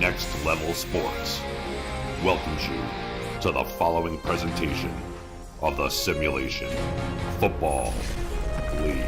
Next Level Sports welcomes you to the following presentation of the Simulation Football League.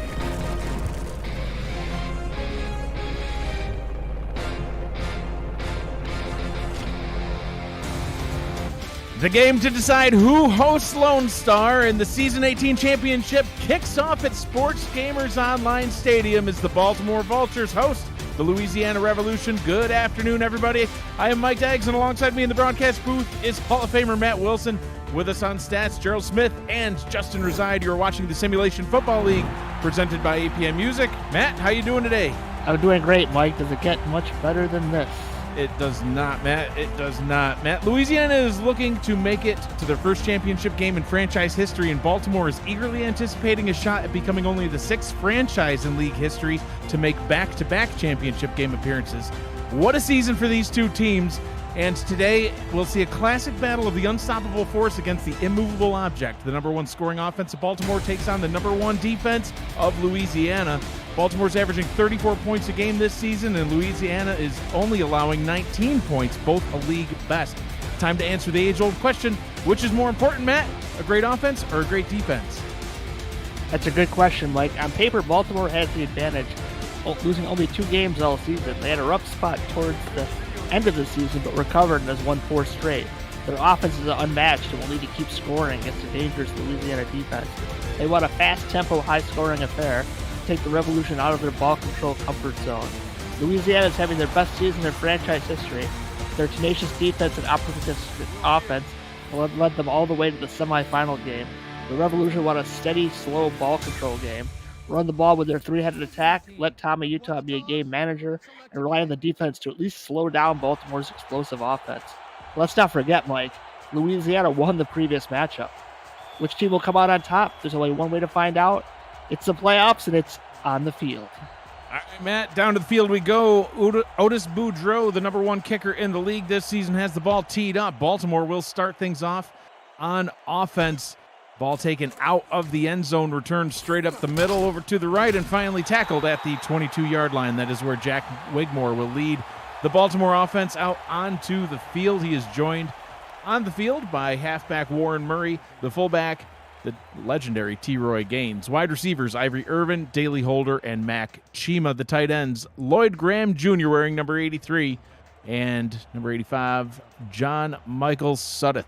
The game to decide who hosts Lone Star in the Season 18 championship kicks off at Sports Gamers Online Stadium as the Baltimore Vultures host the Louisiana Revolution. Good afternoon, everybody. I am Mike Daggs, and alongside me in the broadcast booth is Hall of Famer Matt Wilson. With us on stats, Gerald Smith and Justin Reside. You're watching the Simulation Football League presented by APM Music. Matt, how you doing today? I'm doing great, Mike. Does it get much better than this? It does not, Matt. It does not. Matt, Louisiana is looking to make it to their first championship game in franchise history, and Baltimore is eagerly anticipating a shot at becoming only the sixth franchise in league history to make back-to-back championship game appearances. What a season for these two teams, and today we'll see a classic battle of the unstoppable force against the immovable object. The number one scoring offense of Baltimore takes on the number one defense of Louisiana. Baltimore's averaging 34 points a game this season, and Louisiana is only allowing 19 points, both a league best. Time to answer the age-old question, which is more important, Matt? A great offense or a great defense? That's a good question, Mike. On paper, Baltimore has the advantage, losing only 2 games all season. They had a rough spot towards the end of the season, but recovered and has won 4 straight. Their offense is unmatched and will need to keep scoring against a dangerous Louisiana defense. They want a fast-tempo, high-scoring affair, take the Revolution out of their ball control comfort zone. Louisiana is having their best season in franchise history. Their tenacious defense and opportunistic offense led them all the way to the semifinal game. The Revolution want a steady, slow ball control game, run the ball with their three-headed attack, let Tommy Utah be a game manager, and rely on the defense to at least slow down Baltimore's explosive offense. Let's not forget, Mike, Louisiana won the previous matchup. Which team will come out on top? There's only one way to find out. It's the playoffs, and it's on the field. All right, Matt, down to the field we go. Otis Boudreaux, the number one kicker in the league this season, has the ball teed up. Baltimore will start things off on offense. Ball taken out of the end zone, returned straight up the middle over to the right, and finally tackled at the 22-yard line. That is where Jack Wigmore will lead the Baltimore offense out onto the field. He is joined on the field by halfback Warren Murray, the fullback, the legendary T. Roy Gaines. Wide receivers, Ivory Irvin, Daley Holder, and Mac Chima. The tight ends, Lloyd Graham Jr. wearing number 83, and number 85, John Michael Suddeth.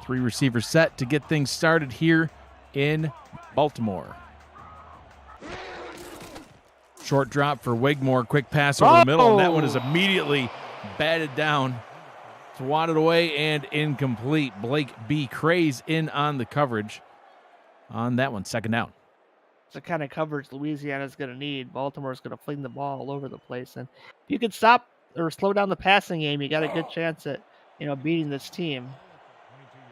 3 receivers set to get things started here in Baltimore. Short drop for Wigmore, quick pass over the middle, and that one is immediately batted down. Swatted away and incomplete. Blake B. Craze in on the coverage on that one, second down. It's the kind of coverage Louisiana's going to need. Baltimore's going to fling the ball all over the place. And if you could stop or slow down the passing game, you got a good chance at, beating this team.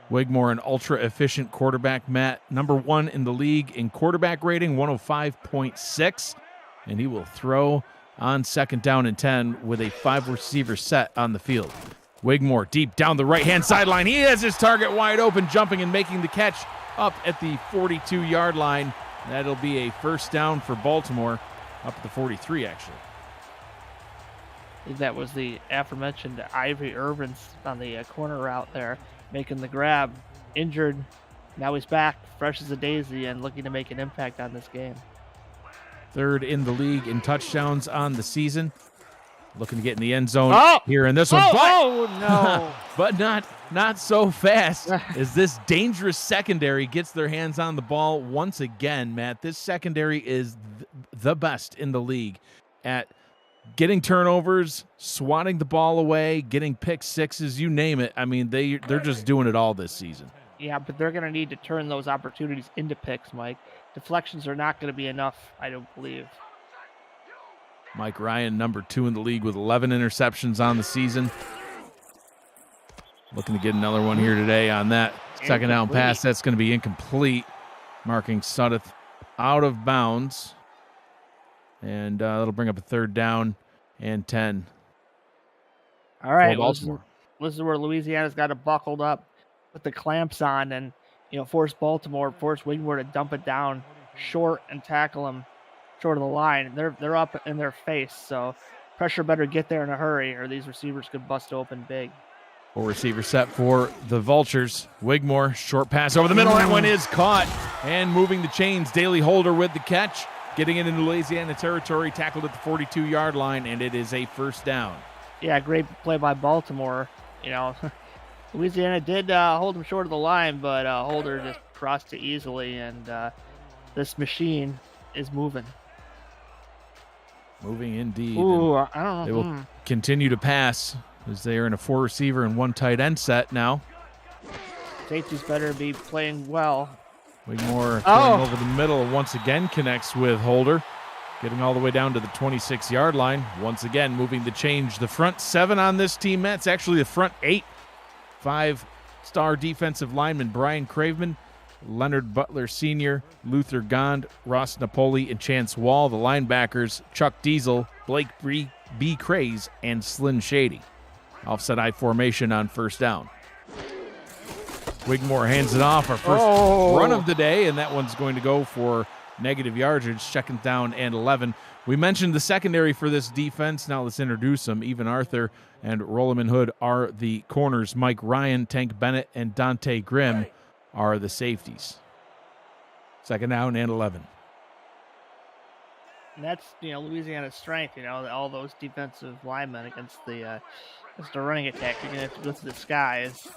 Wigmore, an ultra-efficient quarterback, Matt. Number 1 in the league in quarterback rating, 105.6. And he will throw on second down and 10 with a 5-receiver set on the field. Wigmore deep down the right-hand sideline. He has his target wide open, jumping and making the catch up at the 42-yard line. That'll be a first down for Baltimore, up at the 43, actually. That was the aforementioned Ivory Irvin on the corner route there, making the grab. Injured, now he's back, fresh as a daisy, and looking to make an impact on this game. 3rd in the league in touchdowns on the season. Looking to get in the end zone here in this one. No. But not so fast as this dangerous secondary gets their hands on the ball once again, Matt. This secondary is the best in the league at getting turnovers, swatting the ball away, getting pick sixes, you name it. I mean, they're just doing it all this season. Yeah, but they're going to need to turn those opportunities into picks, Mike. Deflections are not going to be enough, I don't believe. Mike Ryan, number 2 in the league with 11 interceptions on the season. Looking to get another one here today on that second down pass. That's going to be incomplete, marking Suddeth out of bounds. And that'll bring up a 3rd down and 10. All right, this is where Louisiana's got it buckled up, put the clamps on, and force Wigmore to dump it down short and tackle him short of the line. They're up in their face, so Pressure better get there in a hurry, or these receivers could bust open big. Full receiver set for the Vultures. Wigmore, short pass over the middle. That one is caught. And moving the chains, Daly Holder with the catch. Getting it into Louisiana territory, tackled at the 42-yard line, and it is a first down. Yeah, great play by Baltimore. Louisiana did hold him short of the line, but Holder just crossed it easily, and this machine is moving. Moving indeed. Ooh, I don't know. They will continue to pass as they are in a 4-receiver and 1 tight end set now. Safeties better be playing well. Wigmore throwing over the middle once again connects with Holder, getting all the way down to the 26-yard line. Once again, moving the change. The front 7 on this team, Matt, it's actually the front 8. 5-star defensive linemen Brian Craveman, Leonard Butler Sr., Luther Gond, Ross Napoli, and Chance Wall. The linebackers, Chuck Diesel, Blake B. Craze, and Slyn Shady. Offset I formation on first down. Wigmore hands it off, our first run of the day, and that one's going to go for negative yardage, second down and 11. We mentioned the secondary for this defense. Now let's introduce them. Even Arthur and Rolleman Hood are the corners. Mike Ryan, Tank Bennett, and Dante Grimm are the safeties. Second down and 11. And that's, Louisiana's strength, all those defensive linemen against the running attack. You're going to have to go to the skies.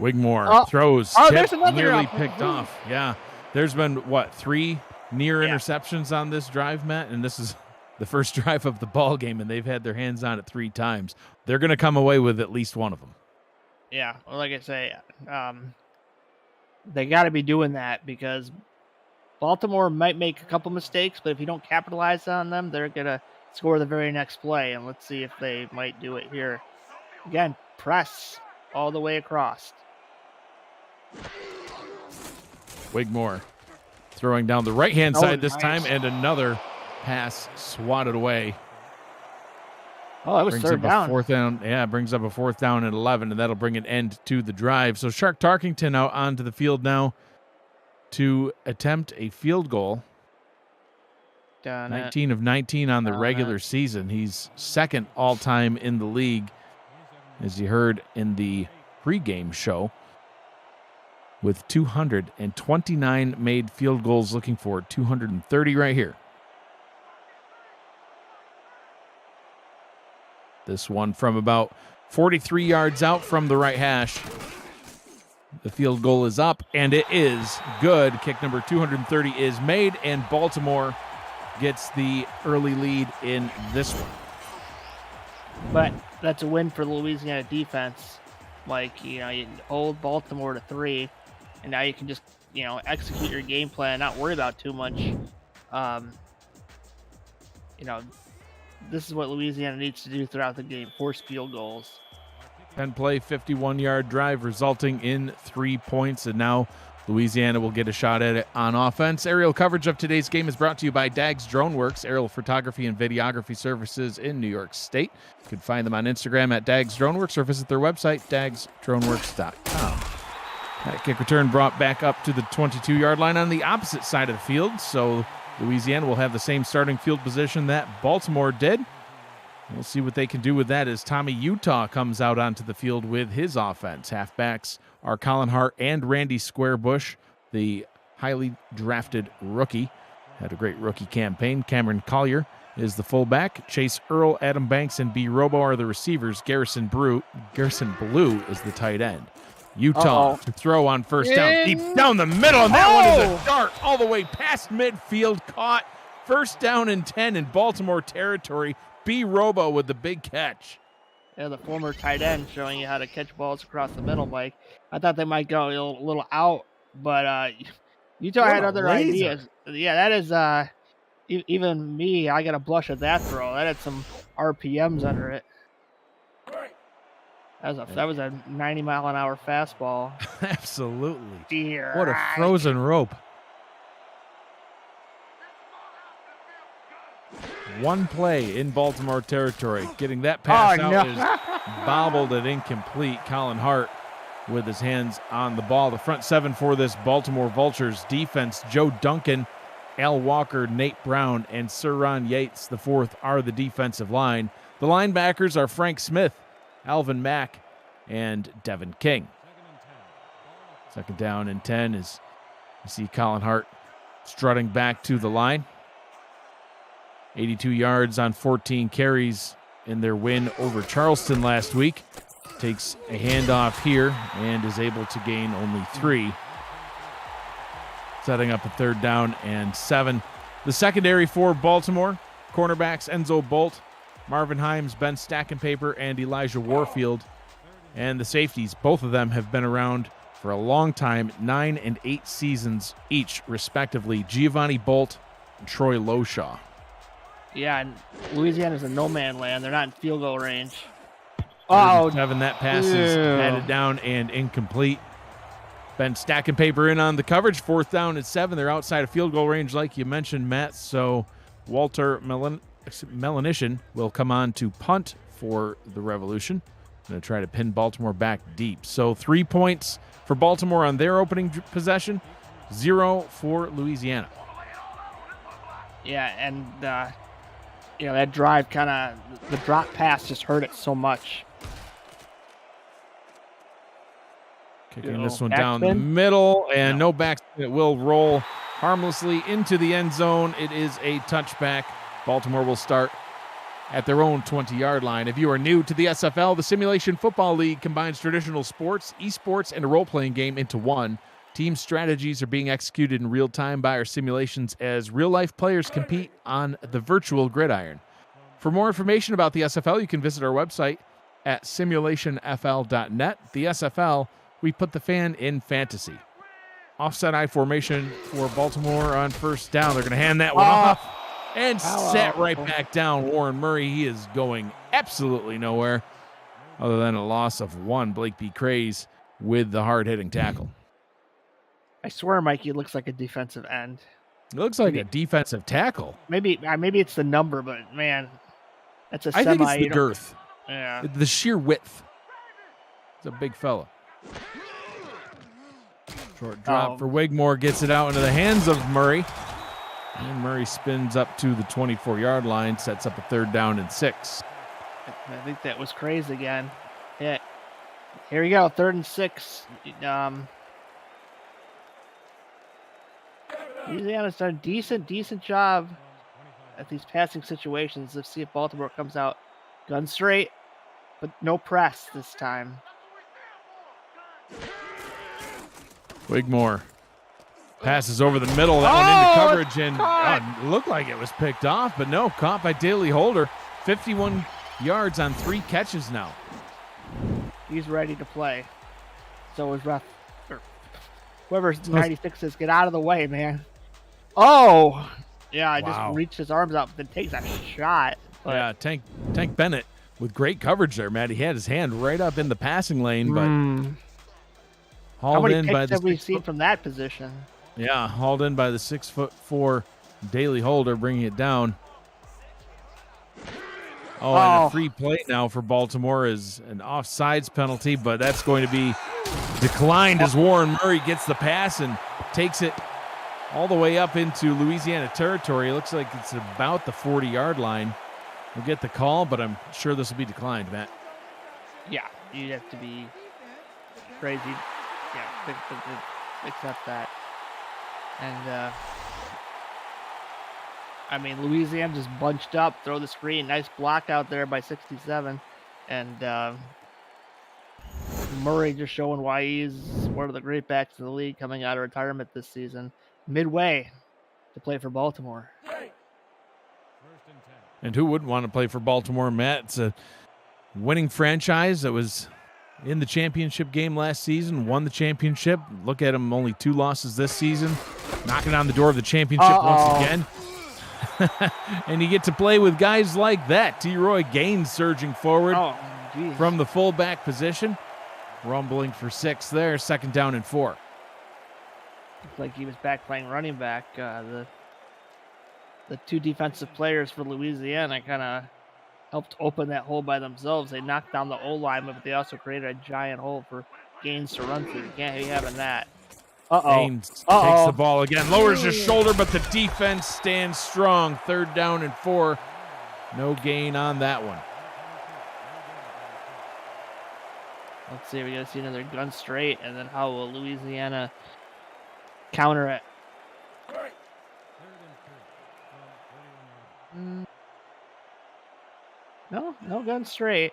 Wigmore throws, there's another nearly picked off. Yeah, there's been, 3 near interceptions on this drive, Matt, and this is the first drive of the ball game, and they've had their hands on it 3 times. They're going to come away with at least one of them. Yeah, well, like I say, they got to be doing that because Baltimore might make a couple mistakes, but if you don't capitalize on them, they're going to score the very next play, and let's see if they might do it here. Again, press all the way across. Wigmore throwing down the right-hand side this time, and another pass swatted away. Oh, that was third down. Fourth down. Yeah, brings up a 4th down and 11, and that'll bring an end to the drive. So Shark Tarkington out onto the field now to attempt a field goal. 19 of 19 on the regular season. He's second all-time in the league, as you heard in the pregame show, with 229 made field goals, looking for 230 right here. This one from about 43 yards out from the right hash. The field goal is up, and it is good. Kick number 230 is made, and Baltimore gets the early lead in this one. But that's a win for the Louisiana defense. You hold Baltimore to 3, and now you can just, execute your game plan, not worry about too much. This is what Louisiana needs to do throughout the game, force field goals. 10-play, 51-yard drive resulting in 3 points, and now Louisiana will get a shot at it on offense. Aerial coverage of today's game is brought to you by Dags Drone Works, aerial photography and videography services in New York State. You can find them on Instagram at Dags Drone Works or visit their website, dagsdroneworks.com. That kick return brought back up to the 22-yard line on the opposite side of the field, so Louisiana will have the same starting field position that Baltimore did. We'll see what they can do with that as Tommy Utah comes out onto the field with his offense. Halfbacks are Colin Hart and Randy Squarebush, the highly drafted rookie. Had a great rookie campaign. Cameron Collier is the fullback. Chase Earl, Adam Banks, and B. Robo are the receivers. Garrison Blue is the tight end. Utah to throw on first down. Deep down the middle, and that one is a dart all the way past midfield. Caught. First down and 10 in Baltimore territory. B. Robo with the big catch. Yeah, the former tight end showing you how to catch balls across the middle, Mike. I thought they might go a little out, but Utah had other ideas. Yeah, that is even me. I got a blush at that throw. That had some RPMs under it. That was a 90-mile-an-hour fastball. Absolutely. What a frozen rope. One play in Baltimore territory. Getting that pass out is bobbled and incomplete. Colin Hart with his hands on the ball. The front 7 for this Baltimore Vultures defense. Joe Duncan Al Walker, Nate Brown, and Sir Ron Yates, the fourth, are the defensive line. The linebackers are Frank Smith, Alvin Mack, and Devin King. Second down and 10 as you see Colin Hart strutting back to the line. 82 yards on 14 carries in their win over Charleston last week. Takes a handoff here and is able to gain only 3. Setting up a third down and 7. The secondary for Baltimore, cornerbacks Enzo Bolt, Marvin Himes, Ben Stackenpaper, and Elijah Warfield. And the safeties, both of them have been around for a long time, 9 and 8 seasons each, respectively. Giovanni Bolt and Troy Loshaw. Yeah, and Louisiana's a no-man land. They're not in field goal range. Oh, 7, that pass is headed down and incomplete. Ben Stackenpaper in on the coverage. 4th down and 7. They're outside of field goal range, like you mentioned, Matt. So Walter Melanishin will come on to punt for the Revolution. Going to try to pin Baltimore back deep. So 3 points for Baltimore on their opening possession, 0 for Louisiana. Yeah, and that drive kind of, the drop pass just hurt it so much. Kicking this one down the middle, and no backspin. It will roll harmlessly into the end zone. It is a touchback. Baltimore will start at their own 20-yard line. If you are new to the SFL, the Simulation Football League combines traditional sports, esports, and a role-playing game into one. Team strategies are being executed in real time by our simulations as real-life players compete on the virtual gridiron. For more information about the SFL, you can visit our website at simulationfl.net. The SFL, we put the fan in fantasy. Offset I formation for Baltimore on first down. They're going to hand that one off and set right back down. Warren Murray, he is going absolutely nowhere other than a loss of 1. Blake B. Craze with the hard-hitting tackle. I swear, Mikey, it looks like a defensive end. It looks like a defensive tackle. Maybe it's the number, but man, that's a I think it's the girth. Yeah. The sheer width. It's a big fella. Short drop for Wigmore, gets it out into the hands of Murray. And Murray spins up to the 24-yard line, sets up a 3rd down and 6. I think that was Craze again. Yeah. Here we go, 3rd and 6. Louisiana's done a decent job at these passing situations. Let's see if Baltimore comes out gun straight, but no press this time. Wigmore passes over the middle. That one into coverage, and it looked like it was picked off, but no, caught by Daley Holder. 51 yards on 3 catches now. He's ready to play. So is ref. Whoever's 96 is, get out of the way, man. Oh! Yeah, I just reached his arms out, then takes a shot. But... Yeah, Tank Bennett with great coverage there, Matt. He had his hand right up in the passing lane, but hauled in by the have we seen from that position? Yeah, hauled in by the 6'4" Daley Holder, bringing it down. And a free play now for Baltimore is an offsides penalty, but that's going to be declined as Warren Murray gets the pass and takes it all the way up into Louisiana territory. It looks like it's about the 40-yard line. We'll get the call, but I'm sure this will be declined, Matt. Yeah, you'd have to be crazy. Yeah, to accept that. And, Louisiana just bunched up, throw the screen. Nice block out there by 67. And Murray just showing why he's one of the great backs in the league coming out of retirement this season. Midway to play for Baltimore. And who wouldn't want to play for Baltimore, Matt? It's a winning franchise that was in the championship game last season, won the championship. Look at him, only 2 losses this season. Knocking on the door of the championship once again. And you get to play with guys like that. T-Roy Gaines surging forward from the fullback position. Rumbling for 6 there, 2nd down and 4. Looked like he was back playing running back. The 2 defensive players for Louisiana kind of helped open that hole by themselves. They knocked down the O-line, but they also created a giant hole for Gaines to run through. You can't be having that. Haynes takes the ball again, lowers his shoulder, but the defense stands strong. 3rd down and 4. No gain on that one. Let's see, we got to see another gun straight, and then how will Louisiana counter it? No gun straight.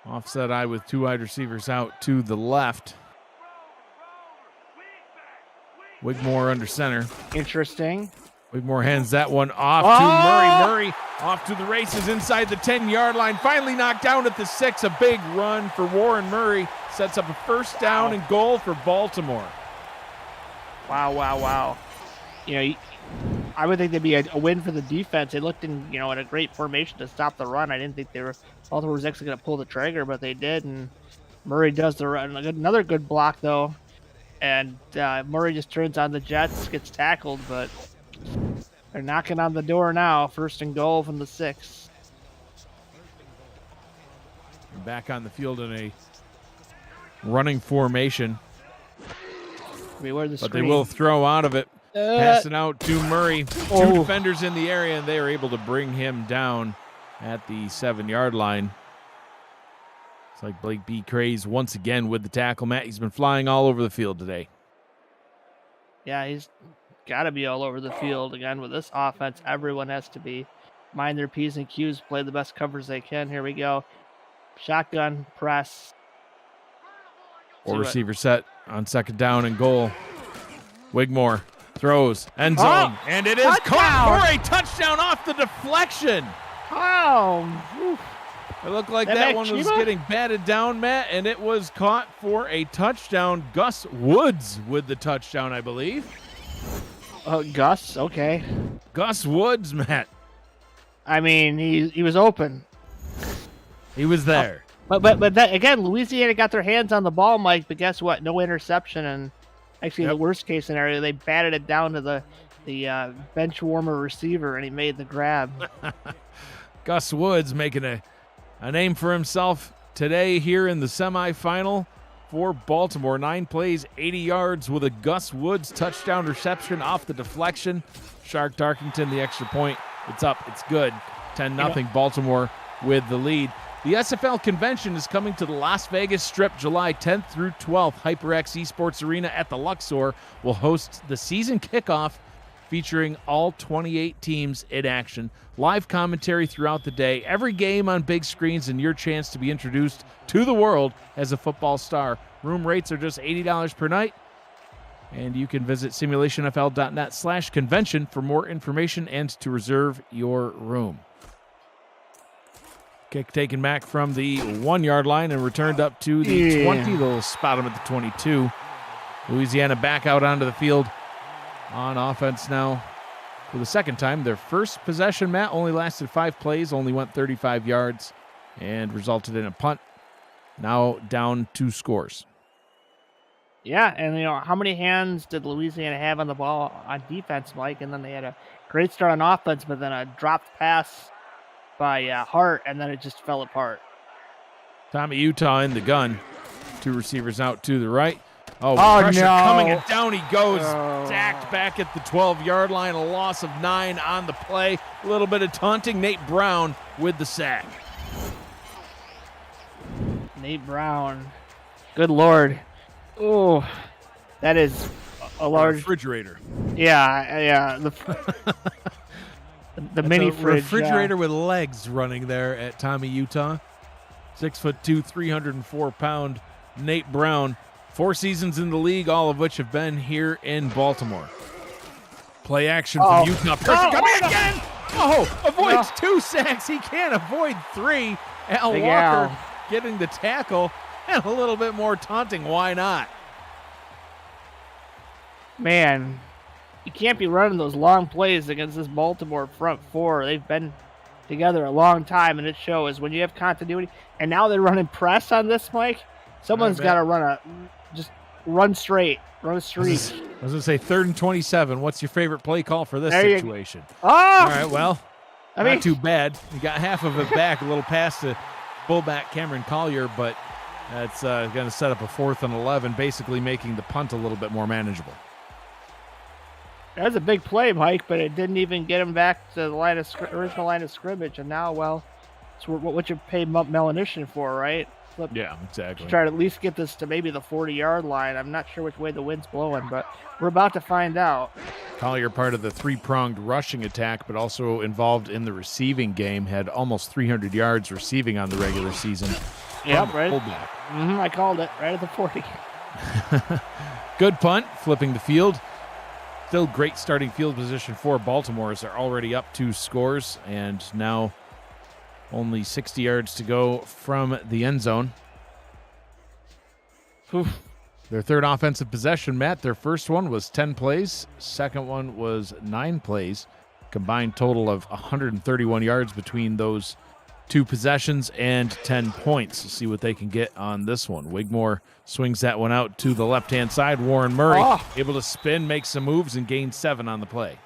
Offset eye with 2 wide receivers out to the left. Wigmore under center. Interesting. Wigmore hands that one off to Murray. Murray off to the races inside the 10-yard line. Finally knocked down at the 6. A big run for Warren Murray. Sets up a 1st down and goal for Baltimore. Wow. I would think there'd be a win for the defense. They looked in a great formation to stop the run. I didn't think Baltimore was actually going to pull the trigger, but they did. And Murray does the run. Another good block, though. And Murray just turns on the Jets, gets tackled, but they're knocking on the door now. 1st and goal from the 6. Back on the field in a running formation. But they will throw out of it. Passing out to Murray. 2 defenders in the area, and they are able to bring him down at the 7-yard line. It's like Blake B. Craze once again with the tackle. Matt, he's been flying all over the field today. Yeah, he's got to be all over the field. Again, with this offense, everyone has to be mind their P's and Q's, play the best covers they can. Here we go. Shotgun press. 4 receiver set on 2nd down and goal. Wigmore throws, end zone, and it is caught for a touchdown off the deflection. It looked like that one was getting batted down, Matt, and it was caught for a touchdown. Gus Woods with the touchdown, I believe. Gus, okay. Gus Woods, Matt. I mean, he was open. He was there. But that, again, Louisiana got their hands on the ball, Mike, but guess what? No interception, and actually the worst case scenario, they batted it down to the bench warmer receiver, and he made the grab. Gus Woods making a name for himself today here in the semifinal for Baltimore. 9 plays, 80 yards with a Gus Woods touchdown reception off the deflection. Shark Darkington, the extra point. It's up. It's good. 10-0 Baltimore with the lead. The SFL convention is coming to the Las Vegas Strip July 10th through 12th. HyperX Esports Arena at the Luxor will host the season kickoff featuring all 28 teams in action. Live commentary throughout the day, every game on big screens, and your chance to be introduced to the world as a football star. Room rates are just $80 per night, and you can visit simulationfl.net/convention for more information and to reserve your room. Kick taken back from the 1-yard line and returned up to the 20. They'll spot him at the 22. Louisiana back out onto the field on offense now for the 2nd time. Their first possession, Matt, only lasted 5 plays, only went 35 yards, and resulted in a punt. Now down 2 scores. Yeah, and how many hands did Louisiana have on the ball on defense, Mike? And then they had a great start on offense, but then a dropped pass by Hart, and then it just fell apart. Tommy Utah in the gun. 2 receivers out to the right. Pressure coming, and down he goes. Sacked back at the 12-yard line. A loss of 9 on the play. A little bit of taunting. Nate Brown with the sack. Nate Brown. Good Lord. Oh, that is a large refrigerator. Yeah. The mini fridge. Refrigerator with legs running there at Tommy Utah. 6'2", 304-pound Nate Brown. 4 seasons in the league, all of which have been here in Baltimore. Play action from Utah. Pressure coming again. Avoids 2 sacks. He can't avoid 3. Al Big Walker Al getting the tackle and a little bit more taunting. Why not? Man, you can't be running those long plays against this Baltimore front 4. They've been together a long time, and it shows when you have continuity. And now they're running press on this, Mike. Someone's got to run straight, run a streak. I was going to say 3rd and 27. What's your favorite play call for this situation? All right, well, not too bad. You got half of it back, a little pass to fullback Cameron Collier, but That's going to set up a 4th and 11, basically making the punt a little bit more manageable. That was a big play, Mike, but it didn't even get him back to the original line of scrimmage. And now, well, it's what you pay Melanishin for, right? Yeah, exactly. Try to at least get this to maybe the 40-yard line. I'm not sure which way the wind's blowing, but we're about to find out. Collier, part of the 3-pronged rushing attack, but also involved in the receiving game, had almost 300 yards receiving on the regular season. Yep, right. I called it right at the 40. Good punt, flipping the field. Still great starting field position for Baltimore as they're already up 2 scores, and now only 60 yards to go from the end zone. Oof. Their third offensive possession, Matt, their first one was 10 plays. Second one was 9 plays. Combined total of 131 yards between those 2 possessions and 10 points. We'll see what they can get on this one. Wigmore swings that one out to the left-hand side. Warren Murray able to spin, make some moves, and gain 7 on the play.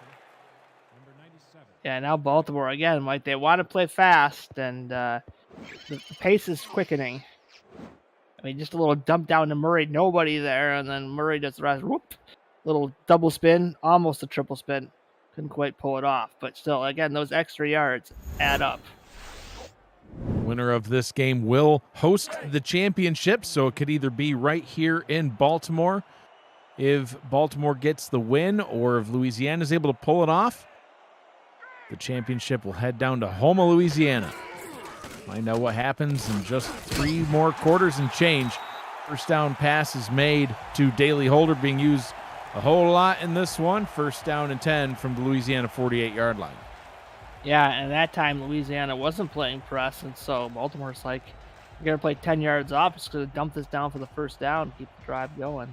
Yeah, now Baltimore again, Mike. They want to play fast, and the pace is quickening. I mean, just a little dump down to Murray, nobody there, and then Murray does the rest. Whoop, little double spin, almost a triple spin. Couldn't quite pull it off, but still, again, those extra yards add up. Winner of this game will host the championship, so it could either be right here in Baltimore if Baltimore gets the win, or if Louisiana is able to pull it off. The championship will head down to Houma, Louisiana. Find out what happens in just 3 more quarters and change. First down pass is made to Daley Holder, being used a whole lot in this one. First down and 10 from the Louisiana 48-yard line. Yeah, and that time Louisiana wasn't playing press, and so Baltimore's like, we're going to play 10 yards off. Just going to dump this down for the first down, keep the drive going.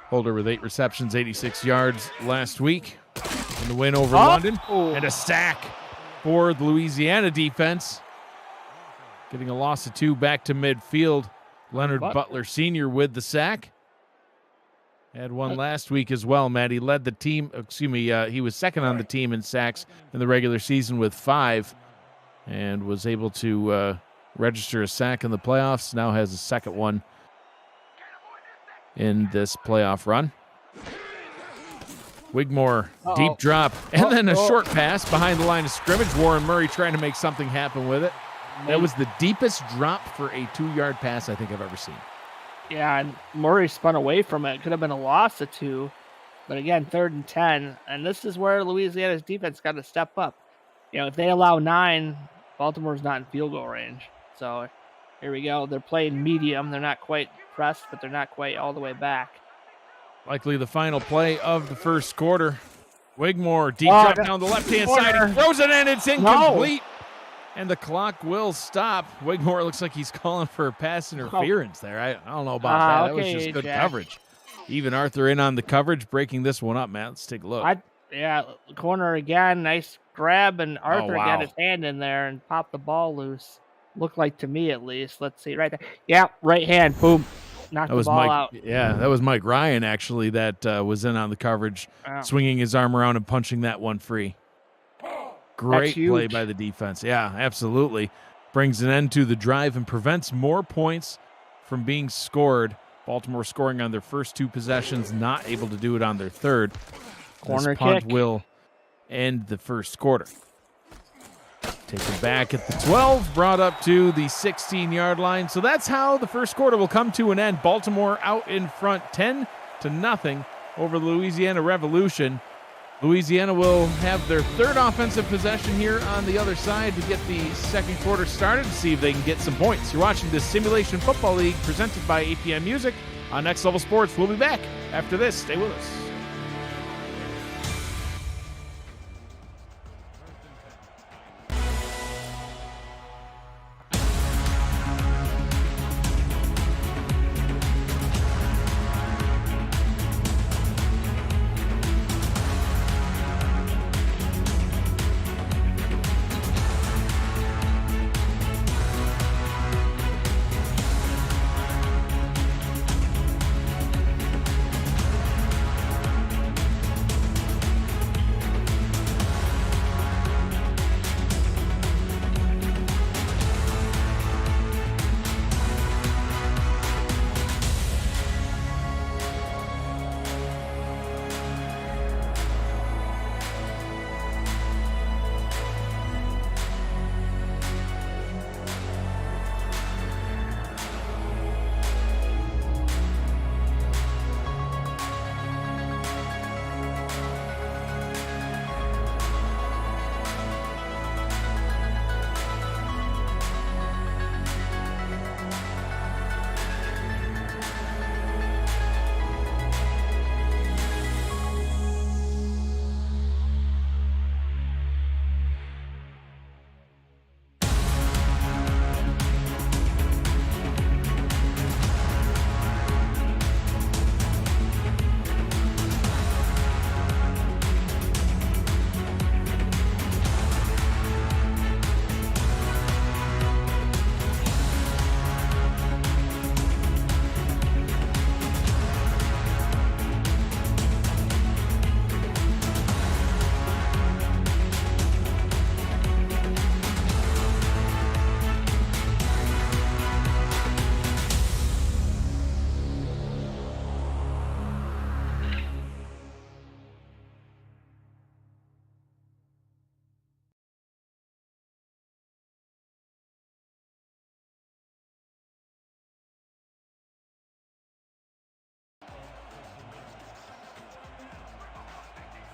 Holder with 8 receptions, 86 yards last week in the win over London. And a sack for the Louisiana defense. Getting a loss of 2 back to midfield. Leonard Butler Sr. with the sack. Had one last week as well, Matt. He led the team, he was second on the team in sacks in the regular season with 5 and was able to register a sack in the playoffs. Now has a second one in this playoff run. Wigmore, deep drop, and then a short pass behind the line of scrimmage. Warren Murray trying to make something happen with it. That was the deepest drop for a 2-yard pass I think I've ever seen. Yeah, and Murray spun away from it. Could have been a loss of 2. But again, 3rd and 10. And this is where Louisiana's defense got to step up. You know, if they allow 9, Baltimore's not in field goal range. So here we go. They're playing medium. They're not quite pressed, but they're not quite all the way back. Likely the final play of the first quarter. Wigmore, deep drop down the left-hand side. He throws it in. It's incomplete. And the clock will stop. Wigmore looks like he's calling for pass interference there. I don't know about that. That was just good coverage. Even Arthur in on the coverage, breaking this one up, Matt. Let's take a look. Corner again. Nice grab, and Arthur got his hand in there and popped the ball loose. Looked like to me, at least. Let's see, right there. Yeah, right hand. Boom. Knocked the ball out. Yeah, that was Mike Ryan, actually, that was in on the coverage, swinging his arm around and punching that one free. Great play by the defense. Yeah, absolutely. Brings an end to the drive and prevents more points from being scored. Baltimore scoring on their first 2 possessions, not able to do it on their third. Corner this punt kick will end the first quarter. Taken back at the 12, brought up to the 16-yard line. So that's how the first quarter will come to an end. Baltimore out in front 10-0 over the Louisiana Revolution. Louisiana will have their 3rd offensive possession here on the other side to get the second quarter started to see if they can get some points. You're watching the Simulation Football League presented by APM Music on Next Level Sports. We'll be back after this. Stay with us.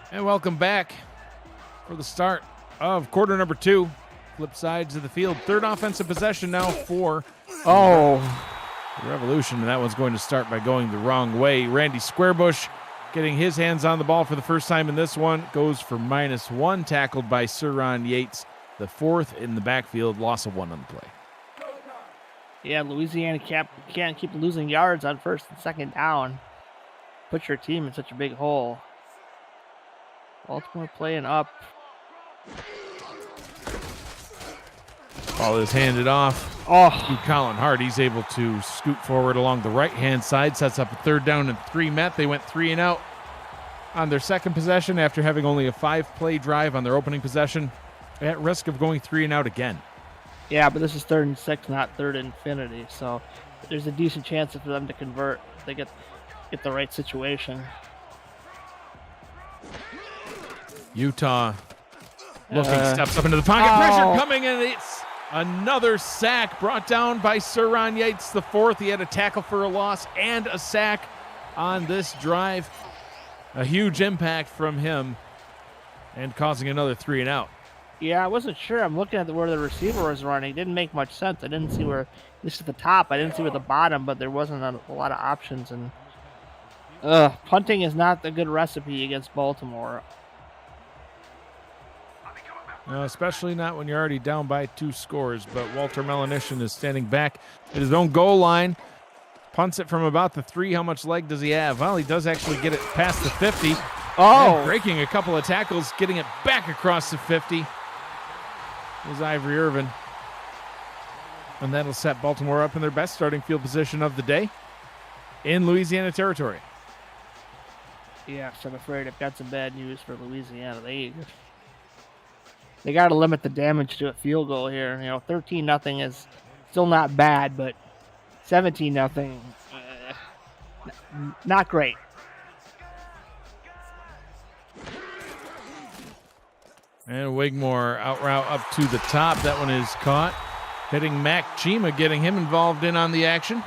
And welcome back for the start of quarter number 2. Flip sides of the field. Third offensive possession now for the Revolution. And that one's going to start by going the wrong way. Randy Squarebush getting his hands on the ball for the first time in this one. Goes for -1, tackled by Suron Yates. The fourth in the backfield, loss of 1 on the play. Yeah, Louisiana can't keep losing yards on first and second down. Put your team in such a big hole. Baltimore playing up. Ball is handed off to Colin Hart. He's able to scoot forward along the right-hand side, sets up a 3rd down and 3 met. They went 3 and out on their second possession after having only a 5-play drive on their opening possession, at risk of going 3 and out again. Yeah, but this is 3rd and 6, not 3rd and infinity. So there's a decent chance for them to convert if they get the right situation. Utah looking, steps up into the pocket. Pressure coming, and it's another sack brought down by Suron Yates, the 4th. He had a tackle for a loss and a sack on this drive. A huge impact from him and causing another 3 and out. Yeah, I wasn't sure. I'm looking at where the receiver was running. It didn't make much sense. I didn't see where, at least at the top, I didn't see where the bottom, but there wasn't a lot of options. And punting is not a good recipe against Baltimore. No, especially not when you're already down by 2 scores. But Walter Melanishin is standing back at his own goal line. Punts it from about the 3. How much leg does he have? Well, he does actually get it past the 50. And breaking a couple of tackles, getting it back across the 50 is Ivory Irvin. And that'll set Baltimore up in their best starting field position of the day in Louisiana territory. Yeah, so I'm afraid I've got some bad news for Louisiana. They got to limit the damage to a field goal here. 13-0 is still not bad, but 17-0, not great. And Wigmore out route up to the top. That one is caught. Hitting Mac Chima, getting him involved in on the action.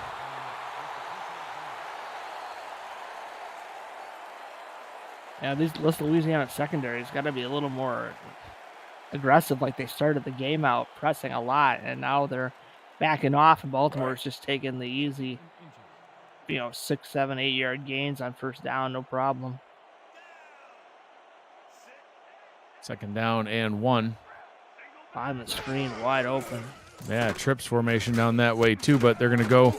Yeah, this Louisiana secondary has got to be a little more aggressive, like they started the game out pressing a lot, and now they're backing off, and Baltimore's just taking the easy, 6, 7, 8 yard gains on first down, no problem. 2nd down and 1. On the screen, wide open. Yeah, trips formation down that way too, but they're going to go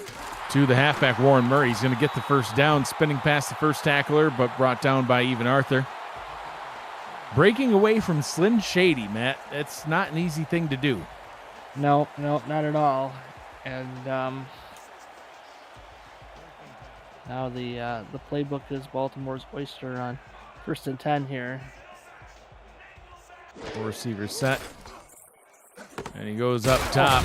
to the halfback, Warren Murray. He's going to get the first down, spinning past the first tackler, but brought down by Even Arthur. Breaking away from Slim Shady, Matt, that's not an easy thing to do. No, not at all. And now the playbook is Baltimore's oyster on 1st and 10 here. 4 receivers set. And he goes up top.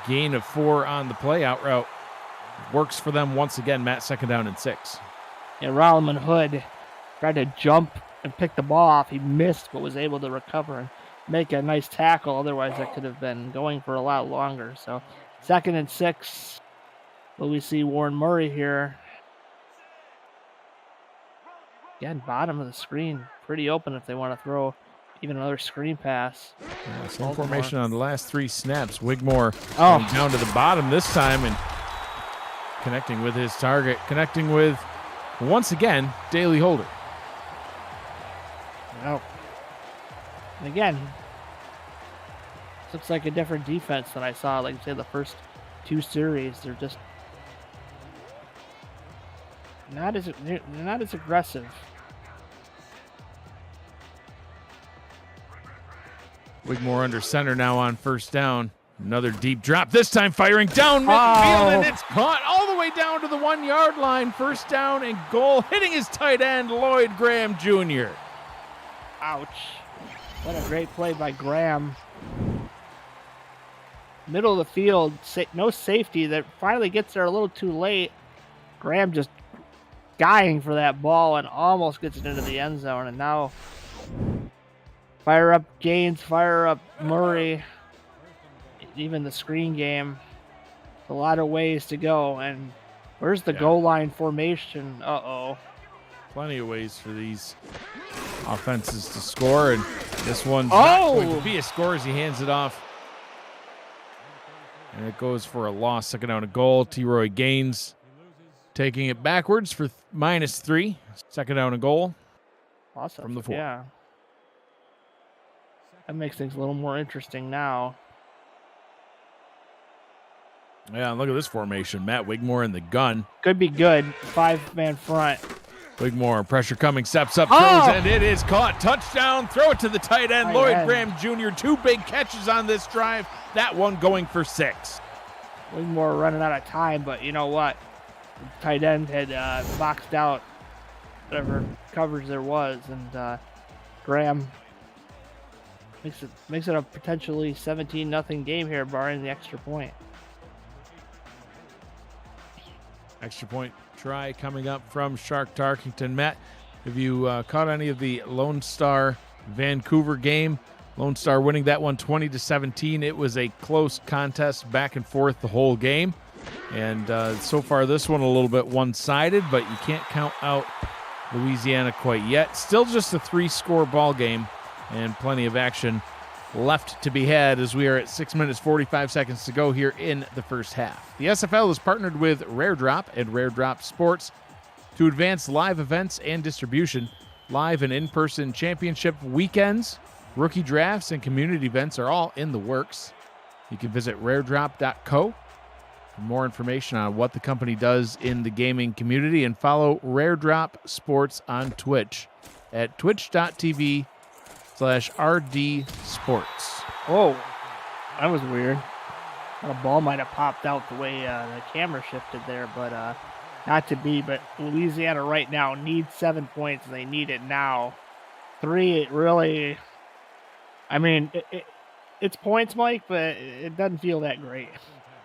Gain of 4 on the play. Out route works for them once again, Matt. 2nd down and 6. Yeah, Rolliman Hood tried to jump and pick the ball off. He missed, but was able to recover and make a nice tackle. Otherwise, that could have been going for a lot longer. So 2nd and 6. Will we see Warren Murray here? Again, bottom of the screen. Pretty open if they want to throw even another screen pass. Yeah, same formation on the last 3 snaps. Wigmore down to the bottom this time and connecting with his target. Connecting with, once again, Daley Holder. Well, and again, looks like a different defense than I saw, like say the first 2 series. They're just not as aggressive. Wigmore under center now on 1st down. Another deep drop, this time firing down midfield, and it's caught all the way down to the 1 yard line. 1st down and goal, hitting his tight end, Lloyd Graham Jr. Ouch. What a great play by Graham. Middle of the field, no safety. That finally gets there a little too late. Graham just dying for that ball and almost gets it into the end zone. And now fire up Gaines, fire up Murray. Even the screen game. A lot of ways to go. And where's the goal line formation? Uh-oh. plenty of ways for these offenses to score, and this one's not going to be a score as he hands it off. And it goes for a loss, second down and goal. T-Roy Gaines taking it backwards for -3, second down and goal. Awesome. From the 4. Yeah. That makes things a little more interesting now. Yeah, look at this formation. Matt Wigmore in the gun. Could be good. 5-man front. Wigmore, pressure coming, steps up, throws, and it is caught. Touchdown, throw it to the tight end. Lloyd Graham Jr., 2 big catches on this drive. That one going for 6. Wigmore running out of time, but you know what? The tight end had boxed out whatever coverage there was, and Graham makes it a potentially 17-0 game here, barring the extra point. Extra point try coming up from Shark Tarkington. Matt, have you caught any of the Lone Star Vancouver game? Lone Star winning that one 20-17. It was a close contest, back and forth the whole game. And so far this one a little bit one-sided, but you can't count out Louisiana quite yet. Still just a 3-score ball game and plenty of action left to be had as we are at 6 minutes 45 seconds to go here in the first half. The SFL is partnered with Rare Drop and Rare Drop Sports to advance live events and distribution. Live and in-person championship weekends, rookie drafts, and community events are all in the works. You can visit raredrop.co for more information on what the company does in the gaming community, and follow Rare Drop Sports on Twitch at twitch.tv/RD Sports. Oh, that was weird. The ball might have popped out the way the camera shifted there, but not to be. But Louisiana right now needs 7 points, and they need it now. 3, it really, I mean, it's points, Mike, but it doesn't feel that great.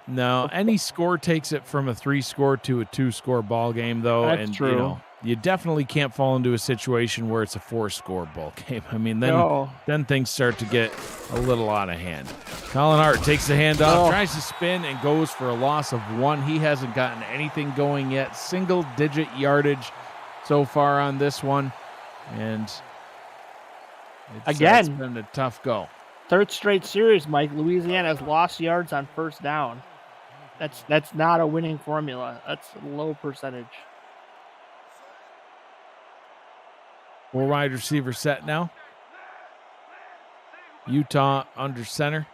No, any score takes it from a 3-score to a 2-score ball game, though. That's true. You know, you definitely can't fall into a situation where it's a 4-score ball game. I mean, then things start to get a little out of hand. Colin Hart takes the handoff, tries to spin, and goes for a loss of 1. He hasn't gotten anything going yet. Single-digit yardage so far on this one. And it's been a tough go. 3rd straight series, Mike. Louisiana has lost yards on first down. That's not a winning formula. That's a low percentage. 4 wide receiver set now. Utah under center.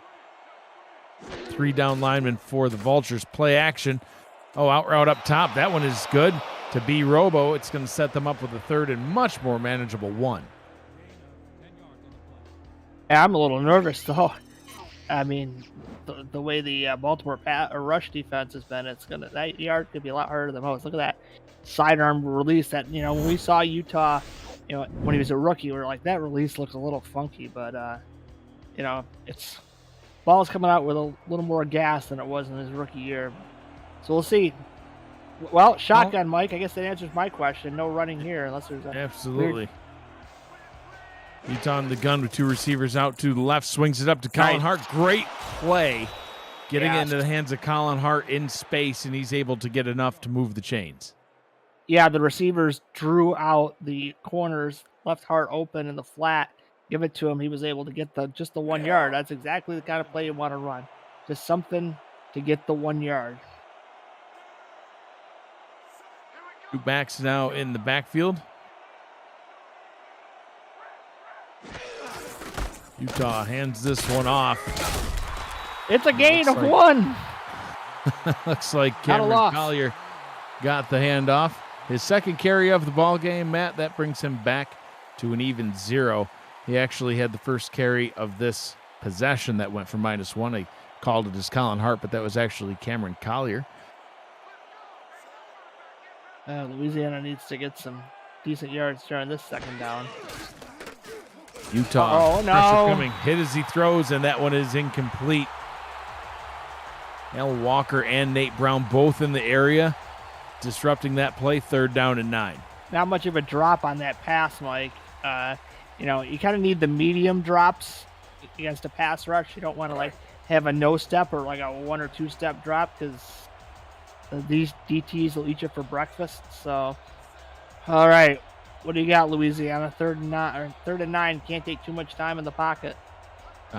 3 down linemen for the Vultures. Play action. Oh, out route up top. That one is good to B. Robo. It's going to set them up with a 3rd and much more manageable 1. Yeah, I'm a little nervous, though. I mean, the way the Baltimore rush defense has been, that yard could be a lot harder than most. Look at that sidearm release. That, when we saw Utah, when he was a rookie, we were like, that release looks a little funky, but it's ball's coming out with a little more gas than it was in his rookie year. So we'll see. Well, shotgun, Mike. I guess that answers my question. No running here unless there's a absolutely. Utah in the gun with 2 receivers out to the left, swings it up to Colin Hart. Great play, getting into the hands of Colin Hart in space, and he's able to get enough to move the chains. Yeah, the receivers drew out the corners, left Hart open in the flat, give it to him. He was able to get just the 1 yard. That's exactly the kind of play you want to run. Just something to get the 1 yard. 2 backs now in the backfield. Utah hands this one off. It's a gain of 1. Looks like Cameron Collier got the handoff. His 2nd carry of the ball game, Matt, that brings him back to an even 0. He actually had the first carry of this possession that went for -1. I called it as Colin Hart, but that was actually Cameron Collier. Louisiana needs to get some decent yards during this 2nd down. Utah pressure coming, hit as he throws, and that one is incomplete. Al Walker and Nate Brown both in the area, disrupting that play. 3rd down and 9. Not much of a drop on that pass, Mike. You kind of need the medium drops against a pass rush. You don't want to have a no step or like a 1 or 2 step drop, because these DTs will eat you for breakfast. So, all right, What do you got, Louisiana? 3rd and 9. Can't take too much time in the pocket.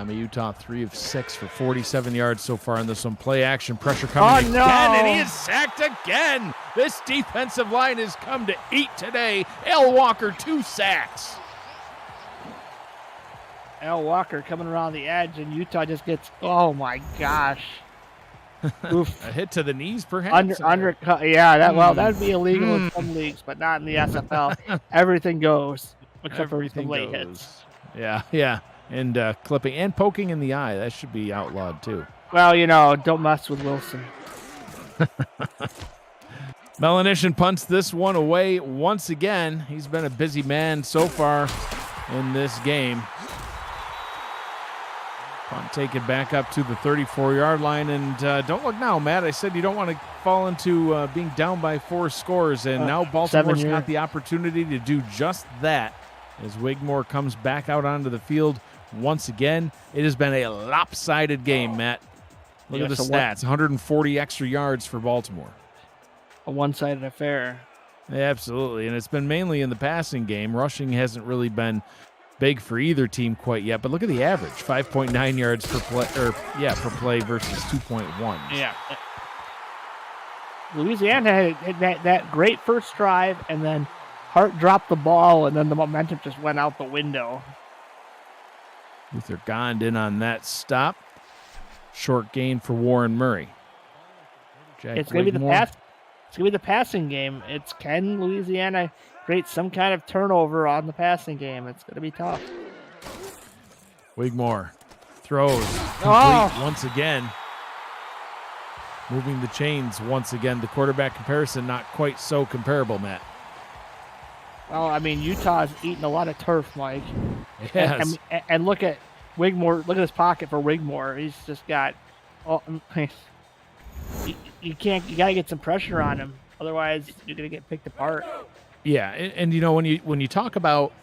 Utah 3 of 6 for 47 yards so far in this one. Play action, pressure coming no. again, and he is sacked again. This defensive line has come to eat today. Al Walker, 2 sacks. Al Walker coming around the edge, and Utah just gets, oh my gosh. Oof. A hit to the knees, perhaps? Undercut. Yeah, that would be illegal in some leagues, but not in the SFL. Everything goes, except for some late hits. Yeah. And clipping and poking in the eye. That should be outlawed, too. Well, don't mess with Wilson. Melanishin punts this one away once again. He's been a busy man so far in this game. Punt taken back up to the 34-yard line. And don't look now, Matt. I said you don't want to fall into being down by 4 scores. And now Baltimore's got the opportunity to do just that as Wigmore comes back out onto the field once again. It has been a lopsided game, Matt. Look at the stats. 140 extra yards for Baltimore. A one-sided affair. Yeah, absolutely. And it's been mainly in the passing game. Rushing hasn't really been big for either team quite yet. But look at the average. 5.9 yards per play versus 2.1. Yeah. Louisiana had that great first drive, and then Hart dropped the ball, and then the momentum just went out the window. Luther Gond in on that stop. Short gain for Warren Murray. It's going to be the pass. It's going to be the passing game. Can Louisiana create some kind of turnover on the passing game? It's going to be tough. Wigmore throws complete once again. Moving the chains once again. The quarterback comparison not quite so comparable, Matt. Well, Utah's eating a lot of turf, Mike. Yes. And look at Wigmore. Look at his pocket for Wigmore. He's just got. You can't. You got to get some pressure on him. Otherwise, you're gonna get picked apart. Yeah, and when you talk about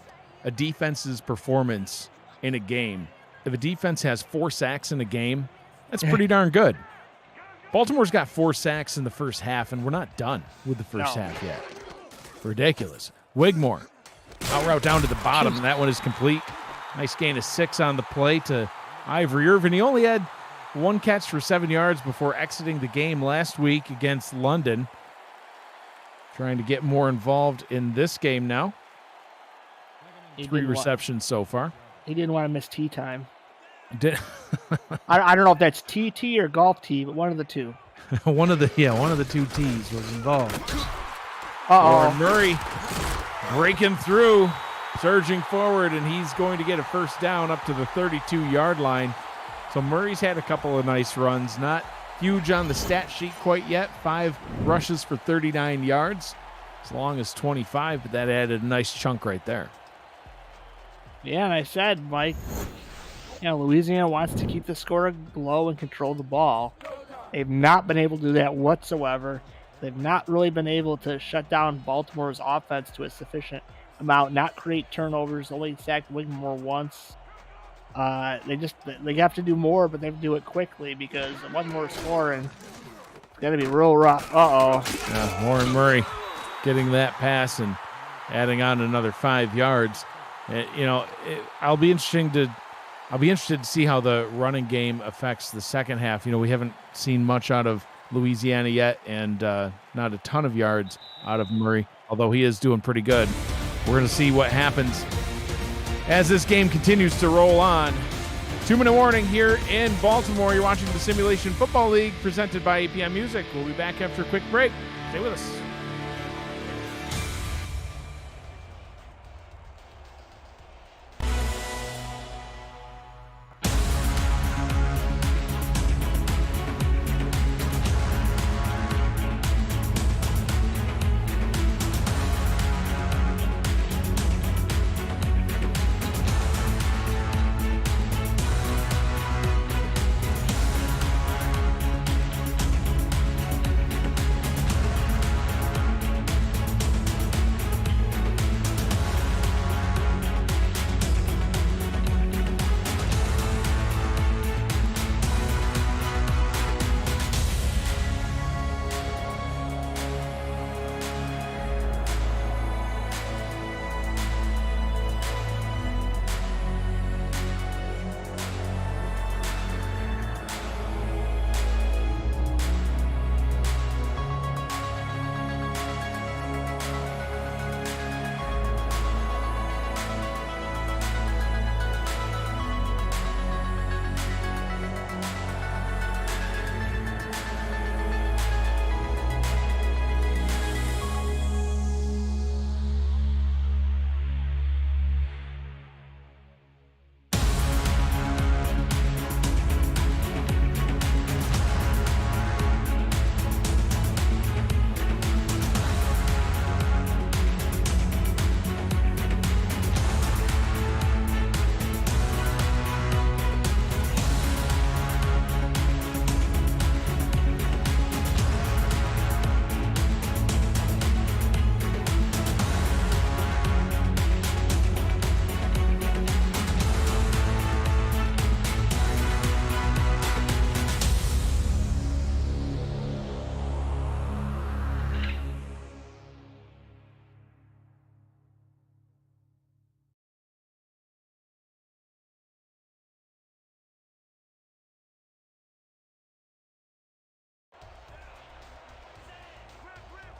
a defense's performance in a game, if a defense has 4 sacks in a game, that's pretty darn good. Baltimore's got 4 sacks in the first half, and we're not done with the first half yet. Ridiculous. Wigmore, out route down to the bottom, and that one is complete. Nice gain of 6 on the play to Ivory Irvin. He only had 1 catch for 7 yards before exiting the game last week against London. Trying to get more involved in this game now. 3 receptions so far. He didn't want to miss tee time. I don't know if that's TT or golf tee, but one of the two. one of the 2 tees was involved. Warren Murray breaking through, surging forward, and he's going to get a first down up to the 32-yard line. So Murray's had a couple of nice runs. Not huge on the stat sheet quite yet. 5 rushes for 39 yards, as long as 25, but that added a nice chunk right there. Yeah, and I said, Mike, Louisiana wants to keep the score low and control the ball. They've not been able to do that whatsoever. They've not really been able to shut down Baltimore's offense to a sufficient amount, not create turnovers, only sacked Wigmore once. They have to do more, but they have to do it quickly because one more score and it's going to be real rough. Yeah, Warren Murray getting that pass and adding on another 5 yards. I'll be interested to see how the running game affects the second half. We haven't seen much out of Louisiana yet, and not a ton of yards out of Murray, although he is doing pretty good. We're going to see what happens as this game continues to roll on. 2-minute warning here in Baltimore. You're watching the Simulation Football League presented by APM Music. We'll be back after a quick break. Stay with us.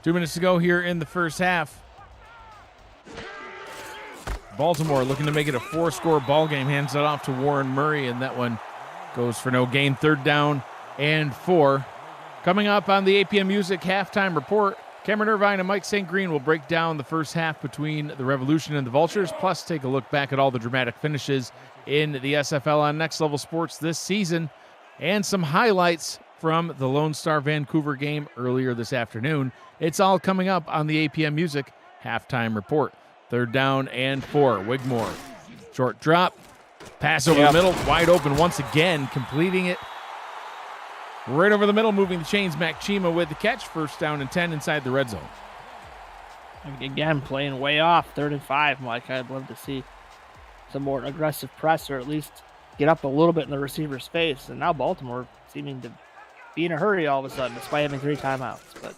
2 minutes to go here in the first half. Baltimore looking to make it a 4-score ball game. Hands it off to Warren Murray, and that one goes for no gain. 3rd down and 4. Coming up on the APM Music halftime report, Cameron Irvine and Mike St. Green will break down the first half between the Revolution and the Vultures, plus take a look back at all the dramatic finishes in the SFL on Next Level Sports this season, and some highlights from the Lone Star Vancouver game earlier this afternoon. It's all coming up on the APM Music halftime report. 3rd down and 4. Wigmore. Short drop. Pass over the middle. Wide open once again. Completing it right over the middle. Moving the chains. Mac Chima with the catch. 1st down and 10 inside the red zone. Again, playing way off. 3rd and 5, Mike. I'd love to see some more aggressive press, or at least get up a little bit in the receiver's face. And now Baltimore seeming to be in a hurry all of a sudden, despite having 3 timeouts. But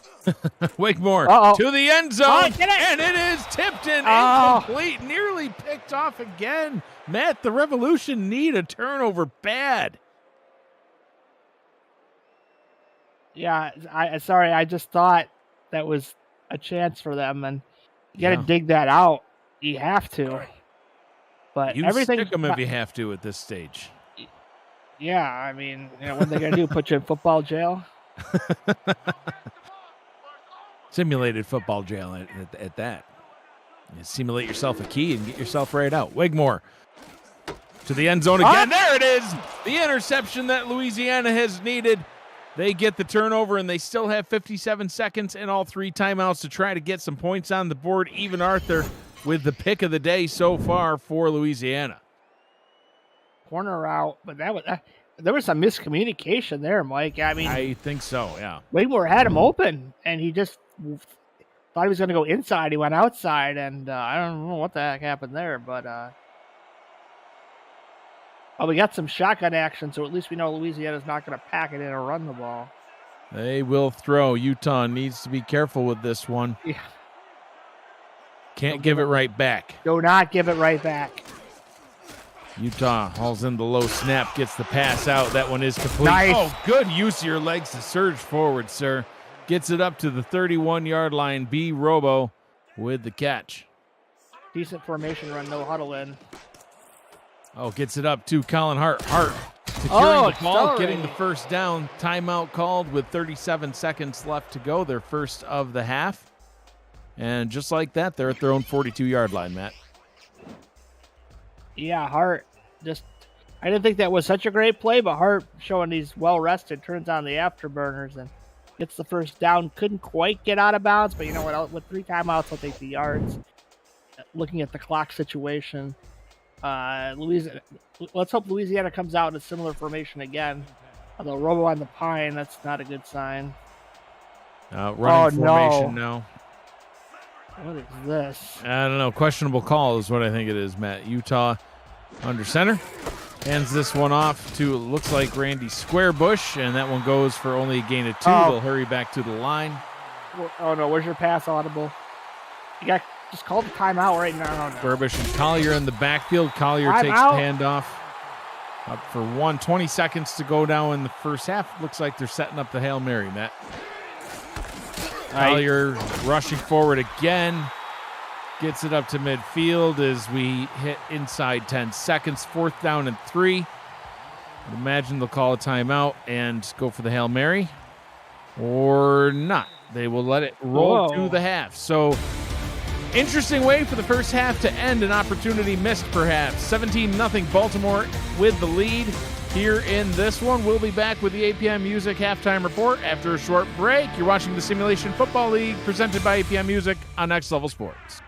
Wakemore to the end zone, and it is tipped in, incomplete, nearly picked off again. Matt, the Revolution need a turnover bad. Yeah, I just thought that was a chance for them, and you got to dig that out. You have to. But you everything stick them if you have to at this stage. Yeah, I mean, what are they going to do? Put you in football jail? Simulated football jail at that. You simulate yourself a key and get yourself right out. Wigmore to the end zone again. There it is. The interception that Louisiana has needed. They get the turnover, and they still have 57 seconds and all 3 timeouts to try to get some points on the board. Even Arthur with the pick of the day so far for Louisiana. Corner route, but there was some miscommunication there, Mike. I mean, I think so, yeah. Wigmore had him open, and he just thought he was going to go inside. He went outside, and I don't know what the heck happened there, but we got some shotgun action, so at least we know Louisiana's not going to pack it in or run the ball. They will throw. Utah needs to be careful with this one. Yeah. Can't give it right back. Do not give it right back. Utah hauls in the low snap, gets the pass out. That one is complete. Nice. Oh, good use of your legs to surge forward, sir. Gets it up to the 31-yard line. B. Robo with the catch. Decent formation run, no huddle in. Oh, gets it up to Colin Hart. Hart securing the ball, getting the 1st down. Timeout called with 37 seconds left to go. Their first of the half. And just like that, they're at their own 42-yard line, Matt. Yeah, Hart I didn't think that was such a great play, but Hart showing he's well-rested, turns on the afterburners and gets the 1st down. Couldn't quite get out of bounds, but you know what? With 3 timeouts, I'll take the yards. Looking at the clock situation, let's hope Louisiana comes out in a similar formation again. Although Robo on the pine, that's not a good sign. Running formation now. What is this? I don't know. Questionable call is what I think it is, Matt. Utah under center. Hands this one off to, looks like Randy Squarebush, and that one goes for only a gain of 2. They'll hurry back to the line. Oh, no. Where's your pass audible? You got just call the timeout right now. Squarebush and Collier in the backfield. Collier takes the handoff. Up for 20 seconds to go now in the first half. Looks like they're setting up the Hail Mary, Matt. Collier rushing forward again. Gets it up to midfield as we hit inside 10 seconds. 4th down and 3. I'd imagine they'll call a timeout and go for the Hail Mary. Or not. They will let it roll to the half. So, interesting way for the first half to end. An opportunity missed, perhaps. 17-0 Baltimore with the lead. Here in this one, we'll be back with the APM Music halftime report after a short break. You're watching the Simulation Football League presented by APM Music on Next Level Sports.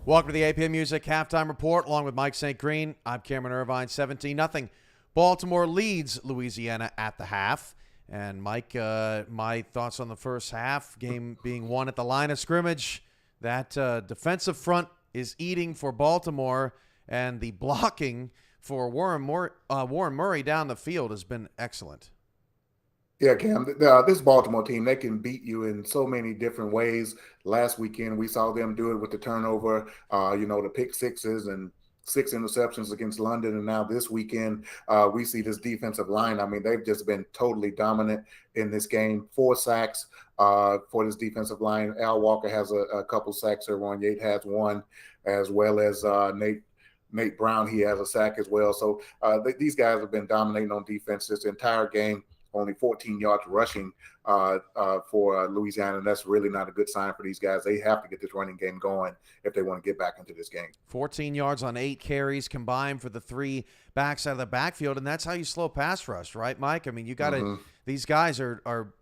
Welcome to the APM Music Halftime Report, along with Mike St. Green. I'm Cameron Irvine, 17-0. Baltimore leads Louisiana at the half. And Mike, my thoughts on the first half, game being won at the line of scrimmage. That defensive front is eating for Baltimore, and the blocking for Warren Murray down the field has been excellent. Yeah, Cam, this Baltimore team, they can beat you in so many different ways. Last weekend, we saw them do it with the turnover, the pick sixes and 6 interceptions against London. And now this weekend, we see this defensive line. I mean, they've just been totally dominant in this game. 4 sacks for this defensive line. Al Walker has a couple sacks. Ron Yates has 1, as well as Nate Brown. He has a sack as well. So these guys have been dominating on defense this entire game. Only 14 yards rushing for Louisiana, and that's really not a good sign for these guys. They have to get this running game going if they want to get back into this game. 14 yards on 8 carries combined for the 3 backs out of the backfield, and that's how you slow pass rush, right, Mike? I mean, you got to these guys are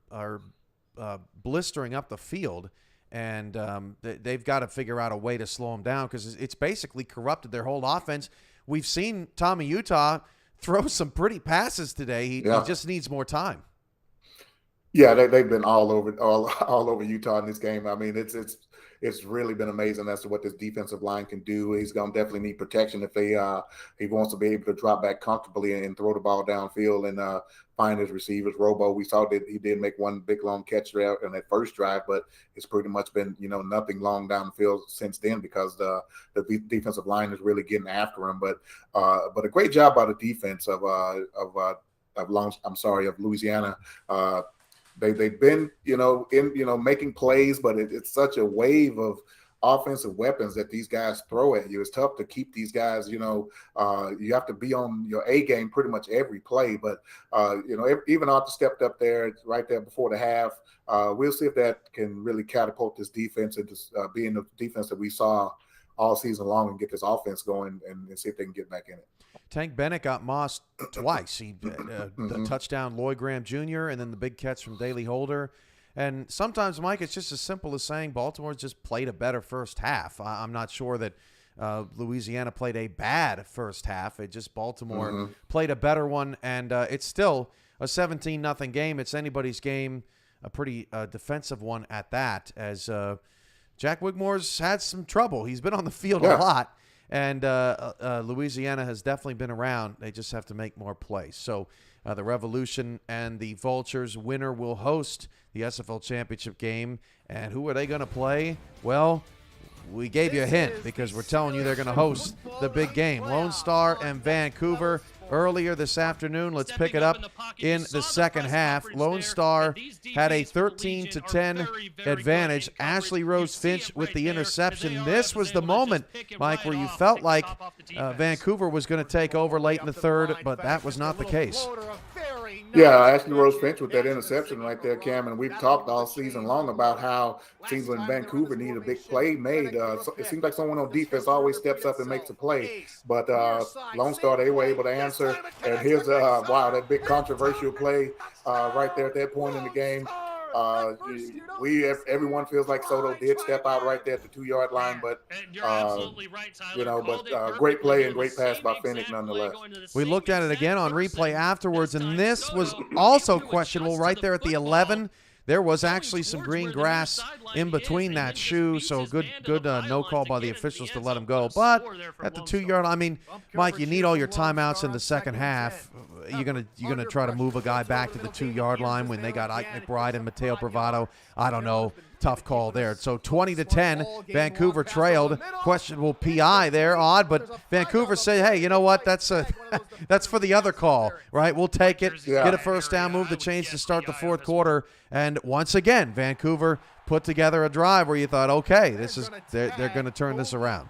blistering up the field, and they've got to figure out a way to slow them down because it's basically corrupted their whole offense. We've seen Tommy Utah throw some pretty passes today. He just needs more time. Yeah, they've been all over Utah in this game. I mean, it's really been amazing as to what this defensive line can do. He's going to definitely need protection if he wants to be able to drop back comfortably and throw the ball downfield and find his receivers. Robo, we saw that he did make one big long catch there in that first drive, but it's pretty much been nothing long down the field since then because the defensive line is really getting after him. But a great job by the defense of Louisiana. They've been making plays, but it's such a wave of offensive weapons that these guys throw at you. It's tough to keep these guys. You have to be on your A game pretty much every play. But even Arthur stepped up there right there before the half. We'll see if that can really catapult this defense into being the defense that we saw all season long and get this offense going and see if they can get back in it. Tank Bennett got mossed twice. He the touchdown Lloyd Graham Jr. and then the big catch from Daley Holder. And sometimes, Mike, it's just as simple as saying Baltimore's just played a better first half. I'm not sure that Louisiana played a bad first half. It just Baltimore played a better one, and it's still a 17-0 game. It's anybody's game, a pretty defensive one at that, as Jack Wigmore's had some trouble. He's been on the field a lot, and Louisiana has definitely been around. They just have to make more plays. So the Revolution and the Vultures winner will host the SFL championship game. And who are they going to play? Well, we gave you a hint because we're telling you they're going to host the big game. Lone Star and Vancouver earlier this afternoon. Let's pick it up in the second half. Lone Star had a 13-10 advantage. Ashley Rose Finch with the interception. This was the moment, Mike, where you felt like Vancouver was going to take over late in the third, but that was not the case. Yeah, Ashley Rose Finch with that interception right there, Cam, and we've talked all season long about how it seems when Vancouver need a big play made. It seems like someone on defense always steps up and makes a play, but Lone Star, they were able to answer. And here's that big controversial play right there at that point in the game. Everyone feels like Soto did step out right there at the 2-yard line, but great play and great pass by Finnick nonetheless. We looked at it again on replay afterwards, and this was also questionable right there at the 11. There was actually some green grass in between that shoe, so good no call by the officials to let him go. But at the 2-yard line, I mean, Mike, you need all your timeouts in the second half. You're gonna try to move a guy back to the 2-yard line when they got Ike McBride and Mateo Bravado. I don't know. Tough call there. So 20-10, Vancouver trailed. Questionable PI there, odd, but Vancouver said, hey, you know what? That's for the other call, right? We'll take it, get a first down, move the chains to start the fourth quarter. And once again, Vancouver put together a drive where you thought, okay, they're going to turn this around.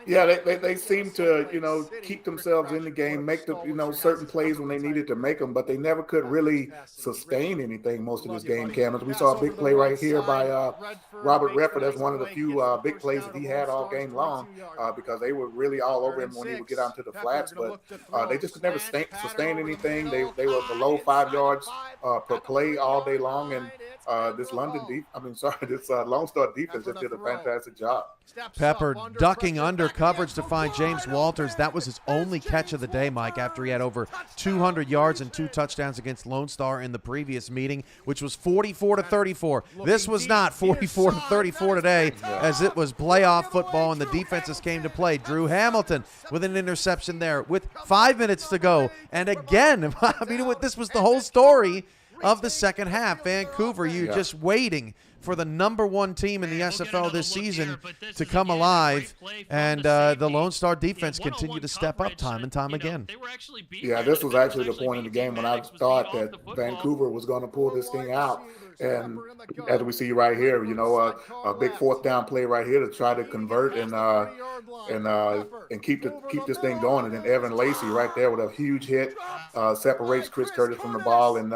Yeah, they seem to, keep themselves in the game, make the, certain plays when they needed to make them, but they never could really sustain anything most of this game, Cameron. We saw a big play right here by Robert Redford. That's one of the few big plays that he had all game long because they were really all over him when he would get out to the flats, but they just could never sustain anything. They were below 5 yards per play all day long, and this Lone Star defense just did a fantastic job. Pepper ducking under coverage to find James Walters. That was his only catch of the day, Mike, after he had over 200 yards and 2 touchdowns against Lone Star in the previous meeting, which was 44-34. This was not 44-34 today, as it was playoff football and the defenses came to play. Drew Hamilton with an interception there with 5 minutes to go. And again, I mean, this was the whole story of the second half. Vancouver, you're just waiting for the #1 team in the SFL this season to come alive, and the Lone Star defense continued to step up time and time again. Yeah, this was actually the point in the game when I thought that Vancouver was going to pull this thing out. And as we see right here, a big 4th down play right here to try to convert and keep this thing going. And then Evan Lacey right there with a huge hit separates Chris Curtis from the ball, and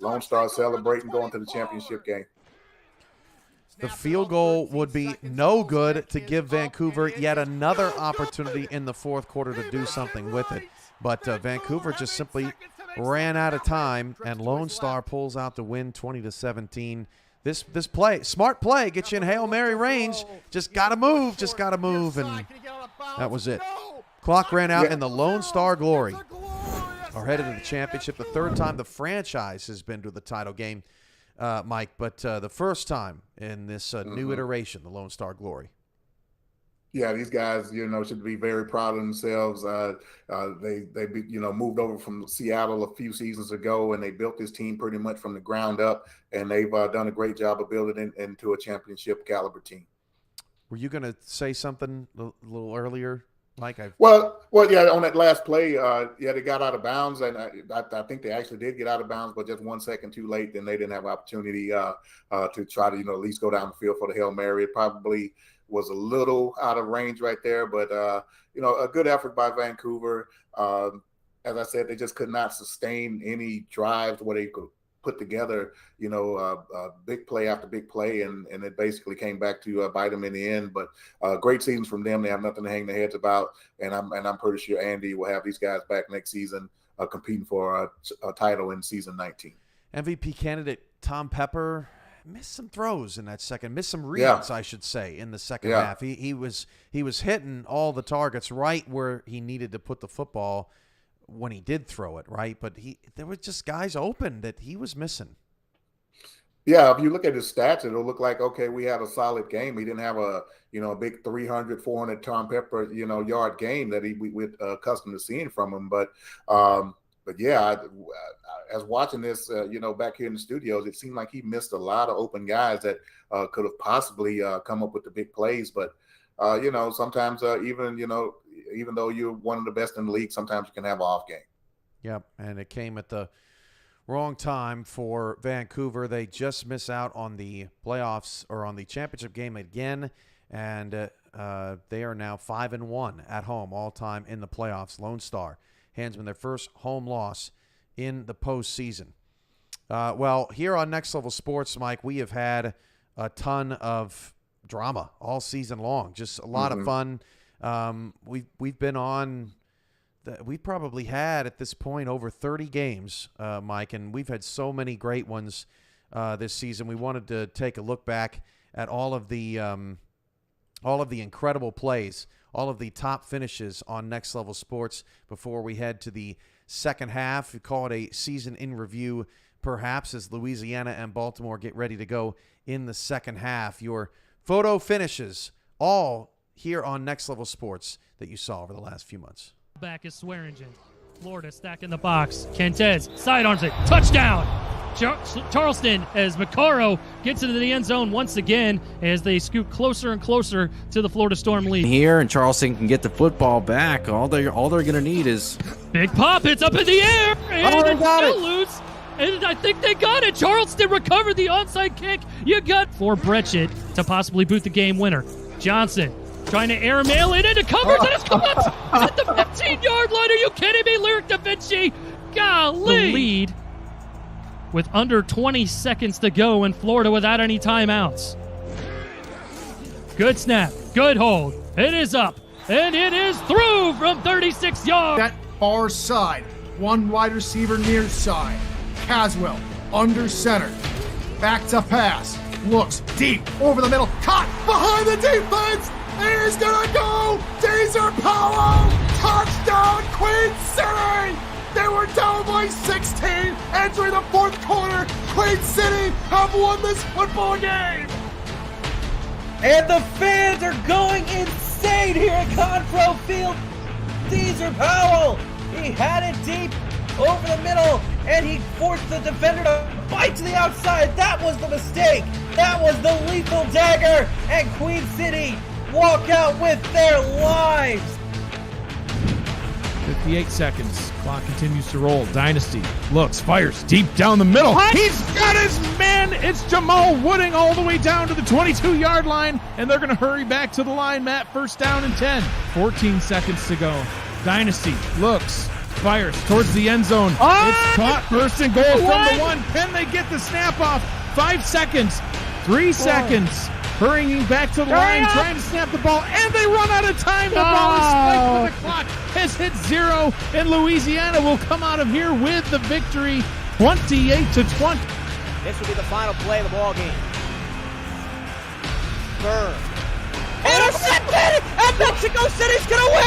Lone Star celebrating going to the championship game. The field goal would be no good to give Vancouver yet another opportunity in the 4th quarter to do something with it. But Vancouver just simply ran out of time, and Lone Star pulls out the win 20-17. This play, smart play, gets you in Hail Mary range. Just got to move, and that was it. Clock ran out, and the Lone Star Glory are headed to the championship. The 3rd time the franchise has been to the title game, Mike, but the first time in this new iteration, the Lone Star Glory. Yeah, these guys, should be very proud of themselves. They moved over from Seattle a few seasons ago, and they built this team pretty much from the ground up, and they've done a great job of building it into a championship caliber team. Were you going to say something a little earlier, Mike? Well, yeah, on that last play, they got out of bounds, and I think they actually did get out of bounds, but just 1 second too late, then they didn't have opportunity to try to, at least go down the field for the Hail Mary. It probably was a little out of range right there, but, a good effort by Vancouver. As I said, they just could not sustain any drives where they could put together, big play after big play, and it basically came back to bite them in the end. But great seasons from them. They have nothing to hang their heads about, and I'm pretty sure Andy will have these guys back next season competing for a title in season 19. MVP candidate Tom Pepper missed some throws in that second, missed some reads, I should say, in the second half. He was hitting all the targets right where he needed to put the football when he did throw it, right? But there were just guys open that he was missing. Yeah, if you look at his stats, it'll look like, okay, we had a solid game. He didn't have a big 300, 400 Tom Pepper, yard game that we're accustomed to seeing from him. But yeah, as watching this, back here in the studios, it seemed like he missed a lot of open guys that could have possibly come up with the big plays. But, sometimes even though you're one of the best in the league, sometimes you can have an off game. Yep, and it came at the wrong time for Vancouver. They just miss out on the playoffs or on the championship game again, and they are now 5-1 at home all time in the playoffs. Lone Star hands them their first home loss in the postseason. Well, here on Next Level Sports, Mike, we have had a ton of drama all season long. Just a lot of fun. We've been on. We've probably had at this point over 30 games, Mike, and we've had so many great ones this season. We wanted to take a look back at all of the incredible plays, all of the top finishes on Next Level Sports before we head to the second half. We call it a season in review, perhaps, as Louisiana and Baltimore get ready to go in the second half. Your photo finishes, all here on Next Level Sports, that you saw over the last few months. Back is Swearingen. Florida stack in the box. Kentez sidearms it. Touchdown! Charleston as Macaro gets into the end zone once again as they scoot closer and closer to the Florida Storm lead. Here, and Charleston can get the football back. All they're going to need is... Big pop. It's up in the air. And it's still loose. And I think they got it. Charleston recovered the onside kick. You got for Bretschett to possibly boot the game winner. Johnson trying to airmail it into coverage, and it's caught at the 15-yard line. Are you kidding me? Lyric Da Vinci. Golly. The lead with under 20 seconds to go in Florida without any timeouts. Good snap. Good hold. It is up. And it is through from 36 yards. That far side. One wide receiver near side. Caswell under center. Back to pass. Looks deep over the middle. Caught behind the defense. He's gonna go! Deezer Powell! Touchdown, Queen City! They were down by 16 entering the fourth quarter. Queen City have won this football game! And the fans are going insane here at Conpro Field. Deezer Powell, he had it deep over the middle, and he forced the defender to bite to the outside. That was the mistake. That was the lethal dagger, and Queen City walk out with their lives. 58 seconds. Clock continues to roll. Dynasty looks, fires deep down the middle. What? He's got his man. It's Jamal Wooding all the way down to the 22-yard line, and they're going to hurry back to the line, Matt. First down and 10. 14 seconds to go. Dynasty looks, fires towards the end zone. It's caught. First and goal from the 1. Can they get the snap off? 5 seconds. 3 seconds. Hurrying back to the line, trying to snap the ball, and they run out of time. The ball is spiked, but the clock has hit 0, and Louisiana will come out of here with the victory, 28-20. This will be the final play of the ball game. Third. Intercepted! And Mexico City's gonna win!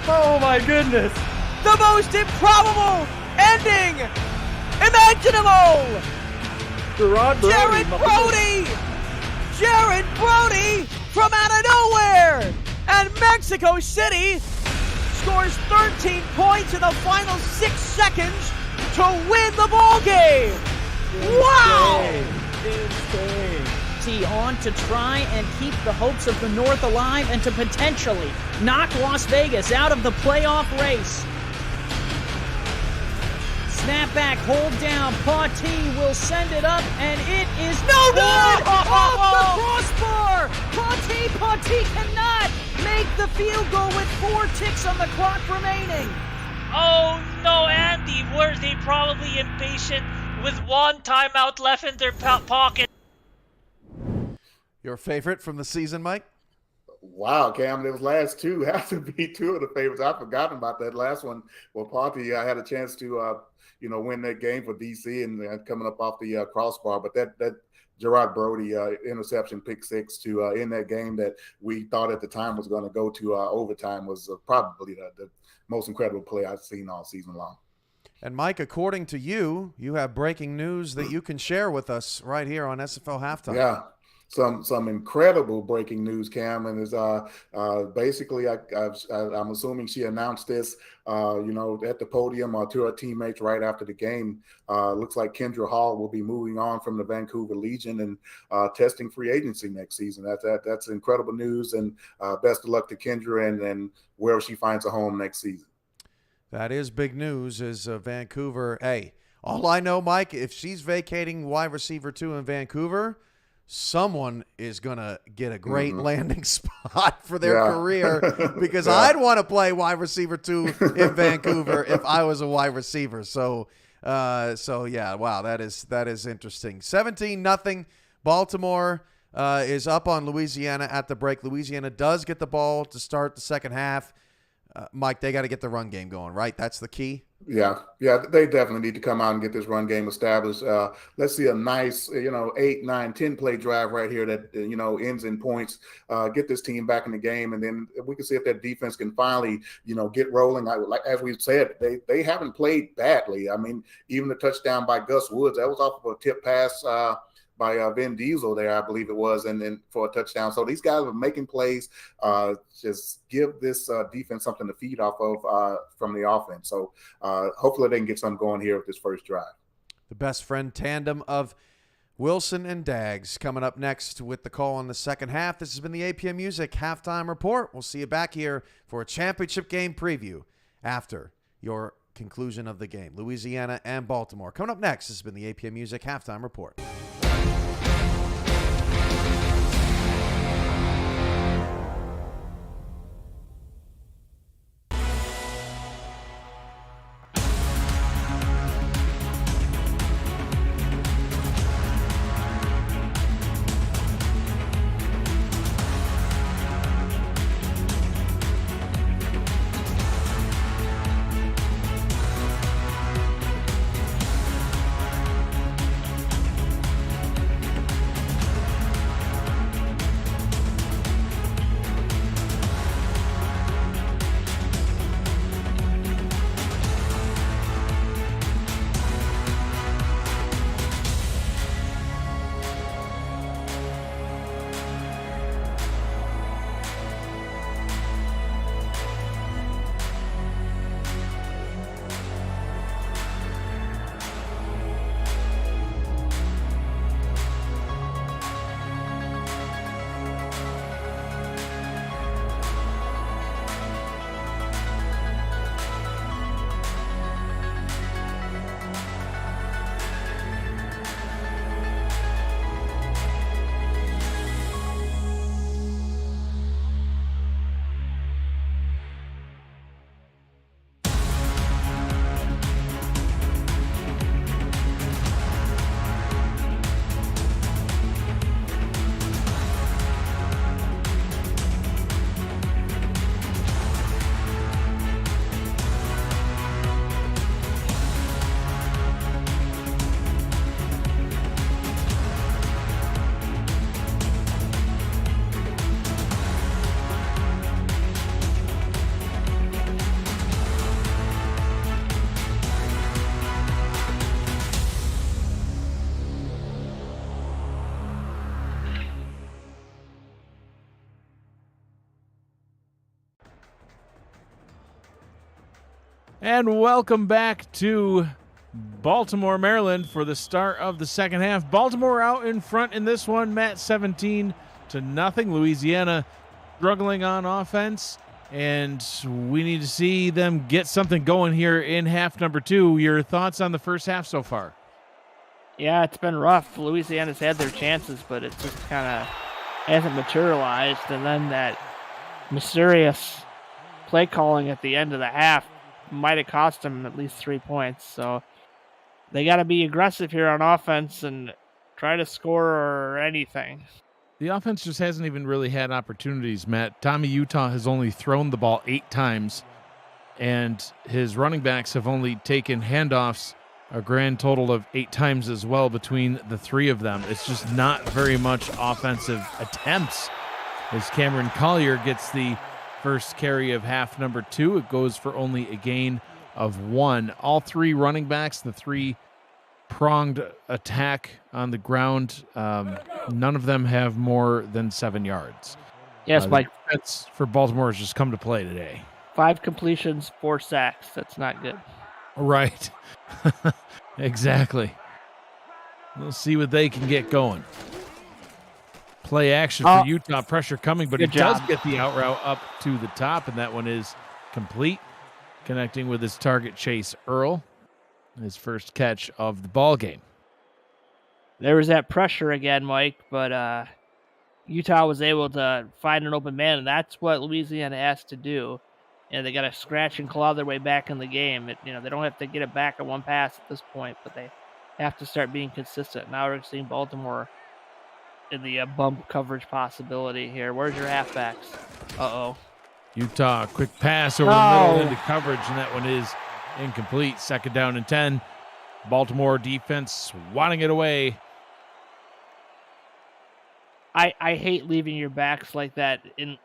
Oh my goodness! The most improbable ending imaginable! Jared Brody from out of nowhere! And Mexico City scores 13 points in the final 6 seconds to win the ball game! Wow! On to try and keep the hopes of the North alive and to potentially knock Las Vegas out of the playoff race. Snap back, hold down, Pautee will send it up, and it is no good! Off the crossbar! Pautee cannot make the field goal with 4 ticks on the clock remaining. Oh no, Andy, were they probably impatient with one timeout left in their pocket? Your favorite from the season, Mike? Wow, Cam, those last two have to be two of the favorites. I've forgotten about that last one. Well, Pautee, I had a chance to, win that game for DC and coming up off the crossbar. But that Gerard Brody interception, pick 6 to end that game that we thought at the time was going to go to overtime was probably the most incredible play I've seen all season long. And Mike, according to you, you have breaking news that you can share with us right here on SFL Halftime. Yeah. Some incredible breaking news, Cam, and is basically I'm assuming she announced this, at the podium to her teammates right after the game. Looks like Kendra Hall will be moving on from the Vancouver Legion and testing free agency next season. That's incredible news, and best of luck to Kendra and where she finds a home next season. That is big news. Is Vancouver? Hey, all I know, Mike, if she's vacating wide receiver 2 in Vancouver, someone is going to get a great landing spot for their career, because I'd want to play wide receiver 2 in Vancouver if I was a wide receiver. So yeah, wow, that is interesting. 17-0. Baltimore is up on Louisiana at the break. Louisiana does get the ball to start the second half. Mike, they got to get the run game going, right? That's the key. Yeah, they definitely need to come out and get this run game established. Let's see a nice, 8, 9, 10 play drive right here that, ends in points. Get this team back in the game, and then we can see if that defense can finally, get rolling. Like as we've said, they haven't played badly. I mean, even the touchdown by Gus Woods, that was off of a tip pass by Vin Diesel there, I believe it was, and then for a touchdown. So these guys are making plays. Just give this defense something to feed off of from the offense. So hopefully they can get something going here with this first drive. The best friend tandem of Wilson and Dags coming up next with the call in the second half. This has been the APM Music Halftime Report. We'll see you back here for a championship game preview after your conclusion of the game. Louisiana and Baltimore. Coming up next, this has been the APM Music Halftime Report. And welcome back to Baltimore, Maryland for the start of the second half. Baltimore out in front in this one, Matt, 17-0. Louisiana struggling on offense, and we need to see them get something going here in half number 2. Your thoughts on the first half so far? Yeah, it's been rough. Louisiana's had their chances, but it just kind of hasn't materialized. And then that mysterious play calling at the end of the half might have cost them at least 3 points. So they got to be aggressive here on offense and try to score or anything. The offense just hasn't even really had opportunities, Matt. Tommy Utah has only thrown the ball 8 times, and his running backs have only taken handoffs a grand total of 8 times as well between the 3 of them. It's just not very much offensive attempts. As Cameron Collier gets the first carry of half number 2, it goes for only a gain of 1. All 3 running backs, the 3-pronged attack on the ground, none of them have more than 7 yards. Yes, Mike. That's for Baltimore has just come to play today. 5 completions, 4 sacks. That's not good. Right. Exactly. We'll see what they can get going. Play action for Utah. Pressure coming, but he does get the out route up to the top, and that one is complete. Connecting with his target, Chase Earl. His first catch of the ball game. There was that pressure again, Mike, but Utah was able to find an open man, and that's what Louisiana has to do. And they got to scratch and claw their way back in the game. They don't have to get it back at one pass at this point, but they have to start being consistent. Now we're seeing Baltimore in the bump coverage possibility here. Where's your halfbacks? Uh-oh. Utah, quick pass over the middle into coverage, and that one is incomplete. Second down and 10. Baltimore defense swatting it away. I hate leaving your backs like that in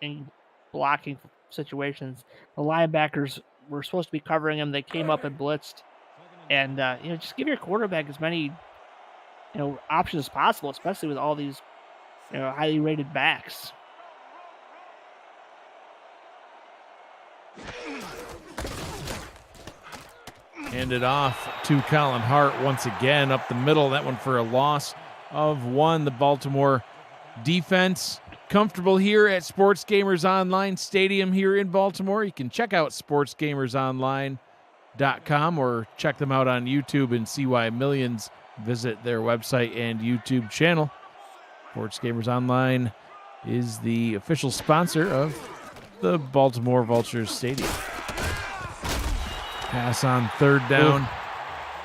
blocking situations. The linebackers were supposed to be covering them. They came up and blitzed. And, just give your quarterback as many, options as possible, especially with all these, highly rated backs. Handed off to Colin Hart once again up the middle. That one for a loss of 1. The Baltimore defense comfortable here at Sports Gamers Online Stadium here in Baltimore. You can check out sportsgamersonline.com or check them out on YouTube and see why millions visit their website and YouTube channel. Sports Gamers Online is the official sponsor of the Baltimore Vultures Stadium. Pass on third down.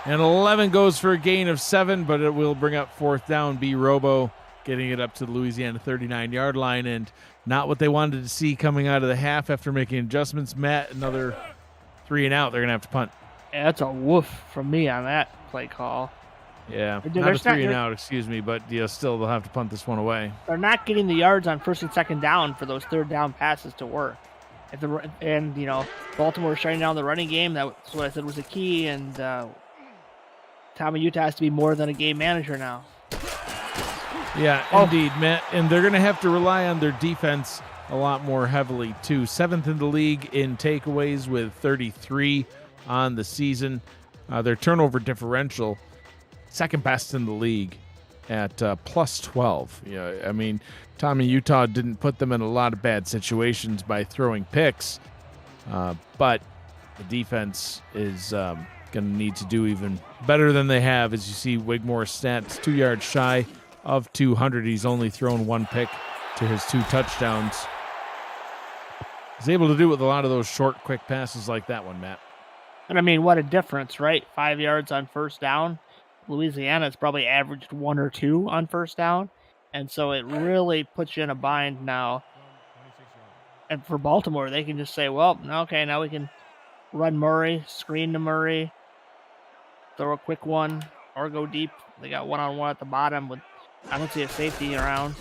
And 11 goes for a gain of 7, but it will bring up fourth down. B. Robo getting it up to the Louisiana 39-yard line, and not what they wanted to see coming out of the half after making adjustments. Matt, another 3 and out. They're going to have to punt. Yeah, that's a woof from me on that play call. Yeah, not a 3 and out, excuse me, but still they'll have to punt this one away. They're not getting the yards on first and second down for those third down passes to work. Baltimore shutting down the running game. That's what I said was a key, and Tommy Utah has to be more than a game manager now. Yeah, indeed, Matt. And they're going to have to rely on their defense a lot more heavily, too. 7th in the league in takeaways with 33 on the season. Their turnover differential, second best in the league at plus 12. Tommy Utah didn't put them in a lot of bad situations by throwing picks, but the defense is going to need to do even better than they have. As you see, Wigmore's stats 2 yards shy of 200. He's only thrown 1 pick to his 2 touchdowns. He's able to do it with a lot of those short, quick passes like that one, Matt. And what a difference, right? 5 yards on first down. Louisiana's probably averaged 1 or 2 on first down. And so it really puts you in a bind now. And for Baltimore, they can just say, well, okay, now we can run Murray, screen to Murray, throw a quick one, or go deep. They got one-on-one at the bottom with, I don't see a safety around.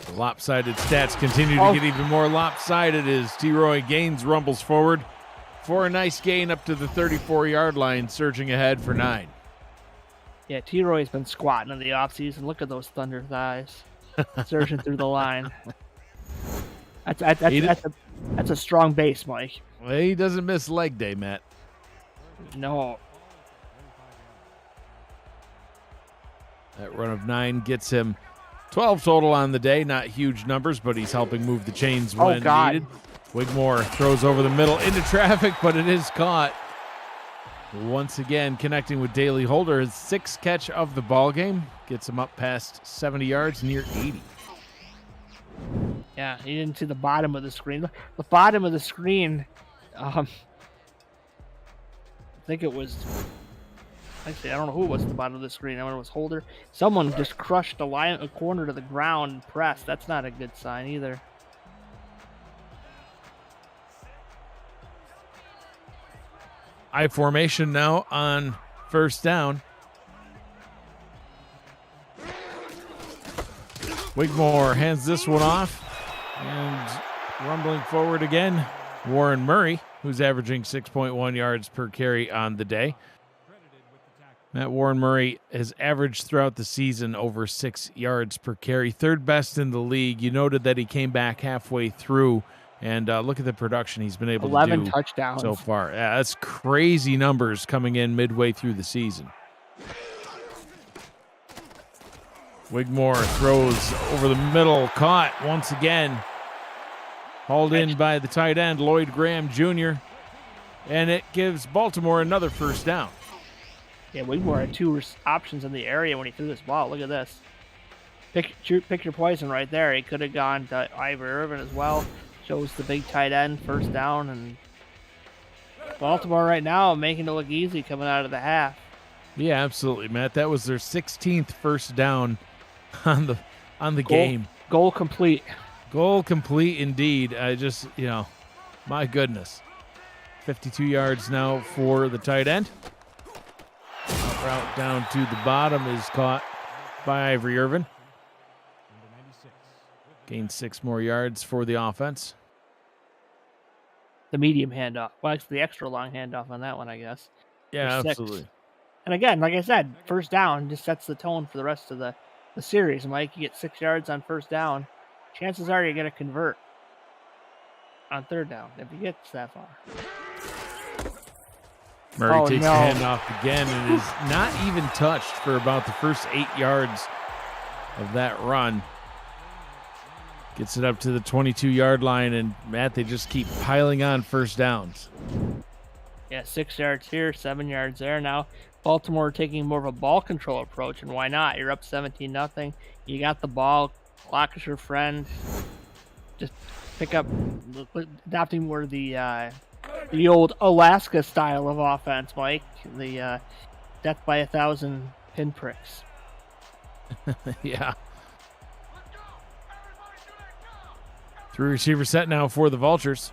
The lopsided stats continue to get even more lopsided as T-Roy Gaines rumbles forward for a nice gain up to the 34-yard line, surging ahead for 9. Yeah, T-Roy's been squatting in the offseason. Look at those thunder thighs surging through the line. That's a strong base, Mike. Well, he doesn't miss leg day, Matt. No. That run of 9 gets him 12 total on the day. Not huge numbers, but he's helping move the chains when needed. Wigmore throws over the middle into traffic, but it is caught. Once again, connecting with Daly Holder, his 6th catch of the ball game gets him up past 70 yards, near 80. Yeah, he didn't see the bottom of the screen. The bottom of the screen, I think it was. Actually, I don't know who was at the bottom of the screen. I wonder if it was Holder. Someone just crushed a corner to the ground and pressed. That's not a good sign either. I formation now on first down. Wigmore hands this one off. And rumbling forward again, Warren Murray, who's averaging 6.1 yards per carry on the day. Matt Warren Murray has averaged throughout the season over 6 yards per carry, 3rd best in the league. You noted that he came back halfway through, and look at the production he's been able to do 11 touchdowns so far. Yeah, that's crazy numbers coming in midway through the season. Wigmore throws over the middle, caught once again. Hauled in by the tight end, Lloyd Graham Jr., and it gives Baltimore another first down. Yeah, Wigmore had 2 options in the area when he threw this ball. Look at this. Pick your poison right there. He could have gone to Ivor Irvin as well. Shows the big tight end, first down, and Baltimore right now making it look easy coming out of the half. Yeah, absolutely, Matt. That was their 16th first down on the game. Goal complete. Goal complete indeed. My goodness. 52 yards now for the tight end. Route down to the bottom is caught by Ivory Irvin. Gained 6 more yards for the offense. The medium handoff. Well, it's the extra long handoff on that one, I guess. Yeah, absolutely. And again, like I said, first down just sets the tone for the rest of the series. Mike, you get 6 yards on first down. Chances are you're going to convert on third down if you get that far. Murray takes the handoff again and is not even touched for about the first 8 yards of that run. Gets it up to the 22-yard line, and Matt, they just keep piling on first downs. Yeah, 6 yards here, 7 yards there. Now Baltimore taking more of a ball control approach, and why not? You're up 17-0. You got the ball. Clock is your friend. Just pick up, adopting more of the old Alaska style of offense, Mike. The death by 1,000 pinpricks. Yeah. 3 receiver set now for the Vultures.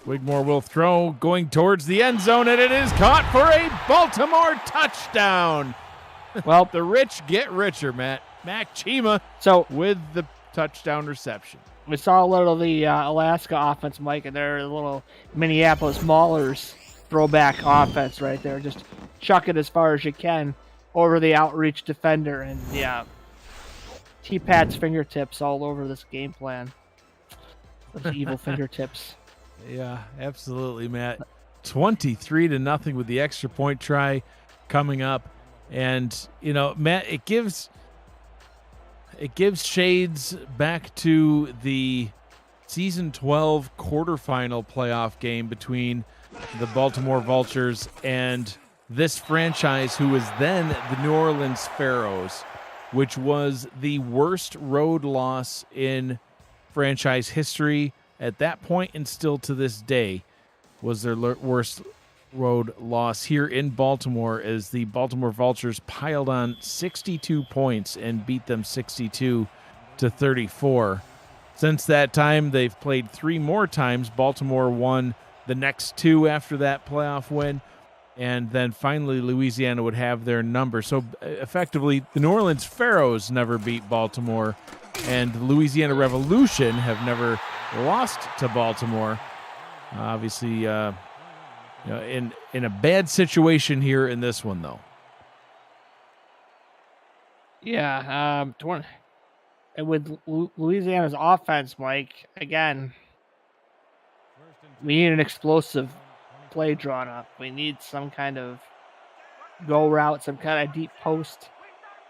Wigmore will throw, going towards the end zone, and it is caught for a Baltimore touchdown. Well, the rich get richer, Matt. Mac Chima with the touchdown reception. We saw a little of the Alaska offense, Mike, and their little Minneapolis Maulers throwback offense right there. Just chuck it as far as you can over the outreach defender, and yeah, T-Pat's fingertips all over this game plan. Those evil fingertips. Yeah, absolutely, Matt. 23-0 with the extra point try coming up. And, Matt, it gives shades back to the season 12 quarterfinal playoff game between the Baltimore Vultures and this franchise, who was then the New Orleans Pharaohs, which was the worst road loss in franchise history at that point, and still to this day was their worst road loss here in Baltimore, as the Baltimore Vultures piled on 62 points and beat them 62-34. Since that time, they've played 3 more times. Baltimore won the next 2 after that playoff win, and then finally Louisiana would have their number. So effectively, the New Orleans Pharaohs never beat Baltimore, and the Louisiana Revolution have never lost to Baltimore. Obviously, in a bad situation here in this one, though. Yeah, and with Louisiana's offense, Mike, again, we need an explosive play drawn up. We need some kind of go route, some kind of deep post.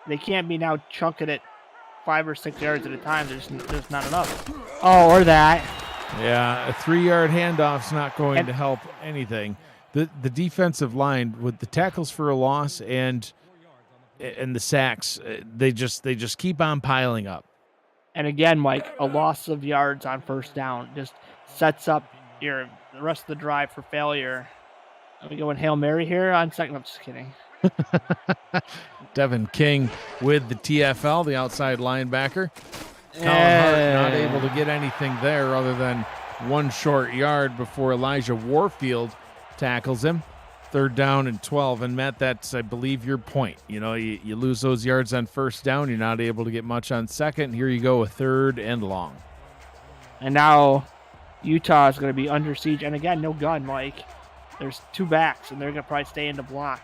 They can't be now chunking it 5 or 6 yards at a time. There's not enough. Oh, or that. Yeah, a 3-yard handoff's not going to help anything. The defensive line with the tackles for a loss and the sacks, they just keep on piling up. And again, Mike, a loss of yards on first down just sets up the rest of the drive for failure. Are we going Hail Mary here on second? I'm just kidding. Devin King with the TFL, the outside linebacker. Colin Hart not able to get anything there other than 1 short yard before Elijah Warfield tackles him. 3rd down and 12. And Matt, that's, I believe, your point. You know, you lose those yards on first down. You're not able to get much on second. Here you go, a 3rd and long. And now Utah is going to be under siege. And again, no gun, Mike. There's 2 backs, and they're going to probably stay in the block.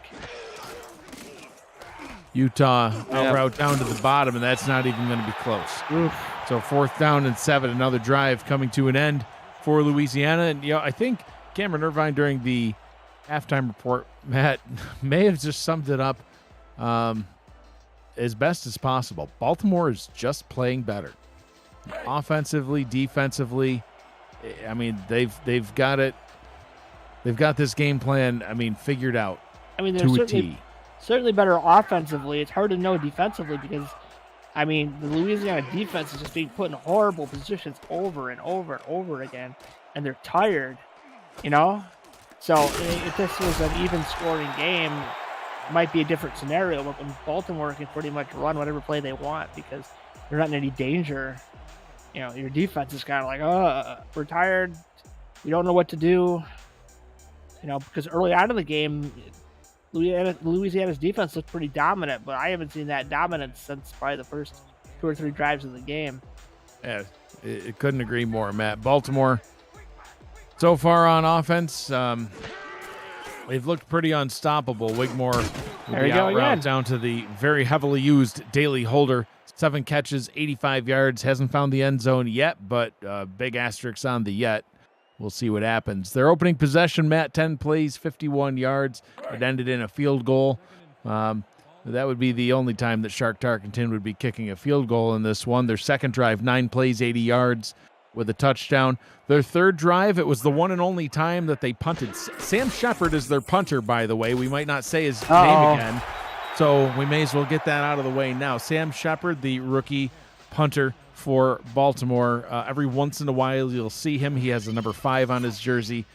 Utah out route down to the bottom, and that's not even going to be close. Oof. So 4th down and 7, another drive coming to an end for Louisiana. And, you know, I think Cameron Irvine during the halftime report, Matt, may have just summed it up as best as possible. Baltimore is just playing better. Offensively, defensively, I mean, they've got it. They've got this game plan, I mean, figured out to a T. Certainly better offensively. It's hard to know defensively because, I mean, the Louisiana defense is just being put in horrible positions over and over and over again, and they're tired, you know? So if this was an even scoring game, it might be a different scenario, but when Baltimore can pretty much run whatever play they want because they're not in any danger, you know, your defense is kind of like, we're tired. We don't know what to do. You know, because early on in the game, Louisiana's defense looked pretty dominant, but I haven't seen that dominance since probably the first 2 or 3 drives of the game. Yeah, it couldn't agree more, Matt. Baltimore, so far on offense, they've looked pretty unstoppable. Wigmore will be out route down to the very heavily used Daly Holder. 7 catches, 85 yards. Hasn't found the end zone yet, but big asterisks on the yet. We'll see what happens. Their opening possession, Matt, 10 plays, 51 yards. It ended in a field goal. That would be the only time that Shark Tarkenton would be kicking a field goal in this one. Their second drive, 9 plays, 80 yards with a touchdown. Their third drive, it was the one and only time that they punted. Sam Shepard is their punter, by the way. We might not say his name again, so we may as well get that out of the way now. Sam Shepard, the rookie punter for Baltimore. Every once in a while you'll see him. He has the number 5 on his jersey.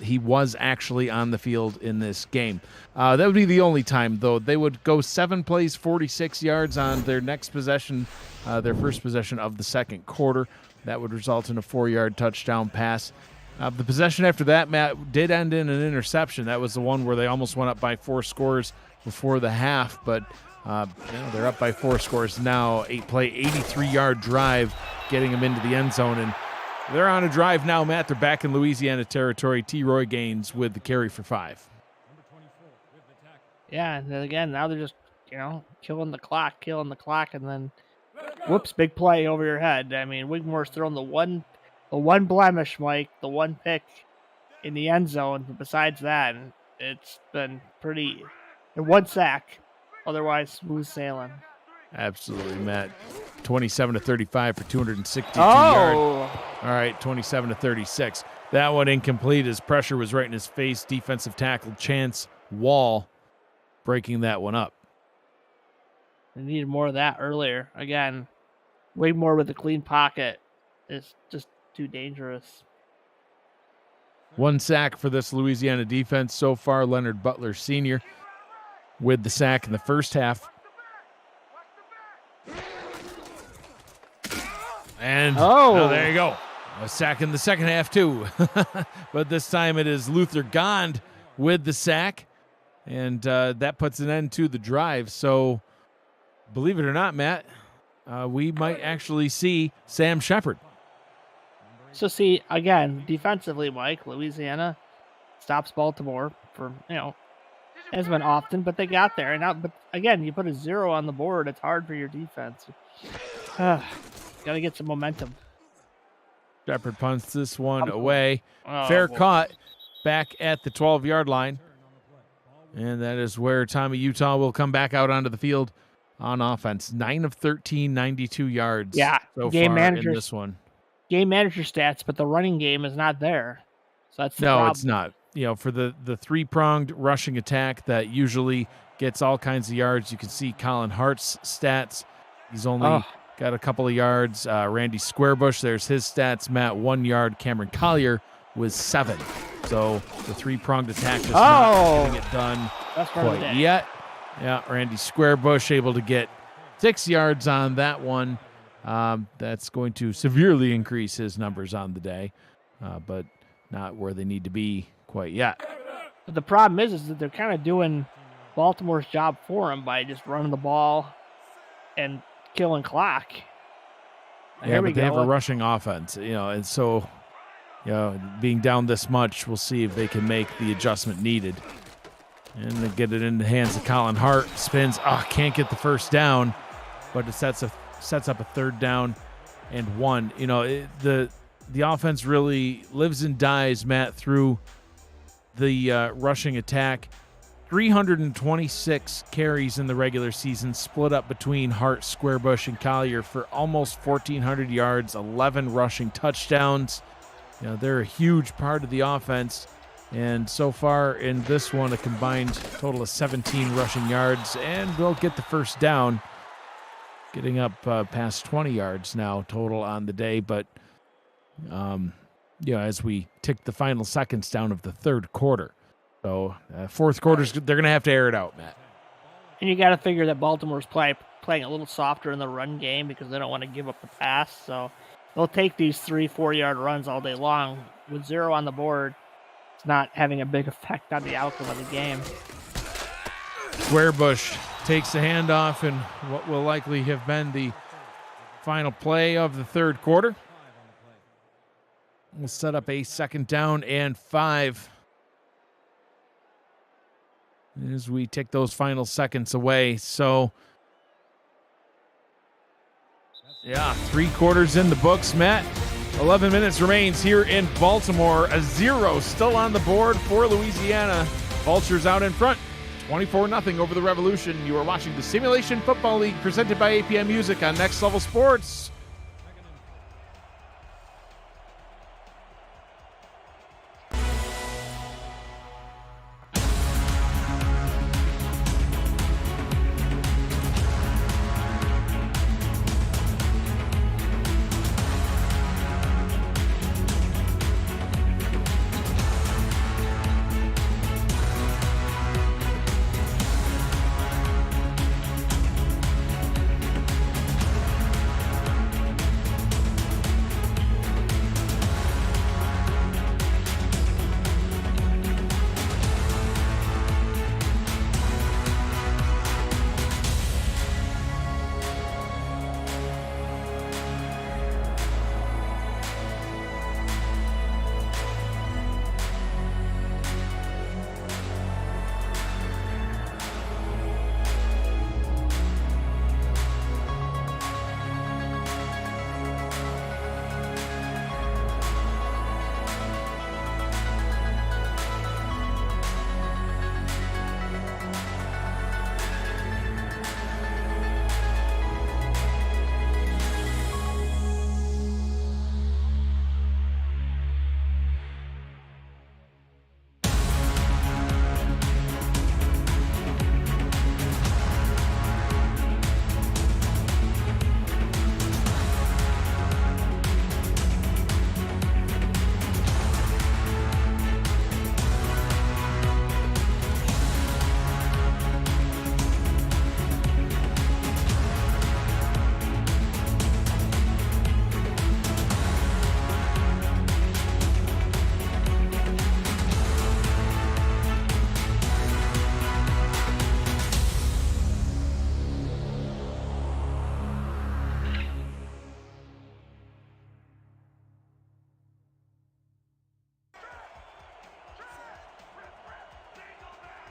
He was actually on the field in this game. That would be the only time, though. They would go 7 plays, 46 yards on their next possession, their first possession of the second quarter. That would result in a 4-yard touchdown pass. The possession after that, Matt, did end in an interception. That was the one where they almost went up by 4 scores before the half, but they're up by 4 scores now. 8-play, 83-yard drive, getting them into the end zone, and they're on a drive now, Matt. They're back in Louisiana territory. T. Roy Gaines with the carry for 5. Yeah, and then again, now they're just, killing the clock, and then, whoops, big play over your head. I mean, Wigmore's thrown the one blemish, Mike, the one pick in the end zone. But besides that, it's been pretty, and 1 sack. Otherwise, smooth sailing. Absolutely, Matt. 27-35 for 262 yards. All right, 27-36. That one incomplete as pressure was right in his face. Defensive tackle Chance Wall breaking that one up. They needed more of that earlier. Again, Wigmore with a clean pocket is just too dangerous. 1 sack for this Louisiana defense so far. Leonard Butler Sr. with the sack in the first half. And there you go. A sack in the second half, too. But this time it is Luther Gond with the sack. And that puts an end to the drive. So, believe it or not, Matt, we might actually see Sam Shepard. So, see, again, defensively, Mike, Louisiana stops Baltimore for, hasn't been often, but they got there. And now, but again, you put a 0 on the board, it's hard for your defense. Got to get some momentum. Shepard punts this one away. Fair caught back at the 12-yard line. And that is where Tommy Utah will come back out onto the field on offense. 9 of 13, 92 yards so far in this one. Game manager stats, but the running game is not there. So that's the No, problem. it's not. For the three-pronged rushing attack that usually gets all kinds of yards, you can see Colin Hart's stats. He's only got a couple of yards. Randy Squarebush, there's his stats. Matt, 1 yard. Cameron Collier was 7. So the three-pronged attack is not getting it done quite yet. Yeah, Randy Squarebush able to get 6 yards on that one. That's going to severely increase his numbers on the day, but not where they need to be quite yet. But the problem is that they're kind of doing Baltimore's job for him by just running the ball and killing clock. Yeah, but they have a rushing offense, and so, being down this much, we'll see if they can make the adjustment needed. And they get it in the hands of Colin Hart. Spins. Can't get the first down, but it sets up a 3rd down and 1. The offense really lives and dies, Matt, through the rushing attack. 326 carries in the regular season, split up between Hart, Squarebush, and Collier for almost 1,400 yards, 11 rushing touchdowns. They're a huge part of the offense. And so far in this one, a combined total of 17 rushing yards, and they'll get the first down, getting up past 20 yards now total on the day. But, as we tick the final seconds down of the 3rd quarter. So, 4th quarters, they're going to have to air it out, Matt. And you got to figure that Baltimore's playing a little softer in the run game because they don't want to give up the pass. So they'll take these 3-4 yard runs all day long. With 0 on the board, it's not having a big effect on the outcome of the game. Squarebush takes the handoff in what will likely have been the final play of the 3rd quarter. We'll set up a 2nd down and 5. As we take those final seconds away. So, 3 quarters in the books, Matt. 11 minutes remains here in Baltimore. A 0 still on the board for Louisiana. Vultures out in front. 24-0 over the Revolution. You are watching the Simulation Football League presented by APM Music on Next Level Sports.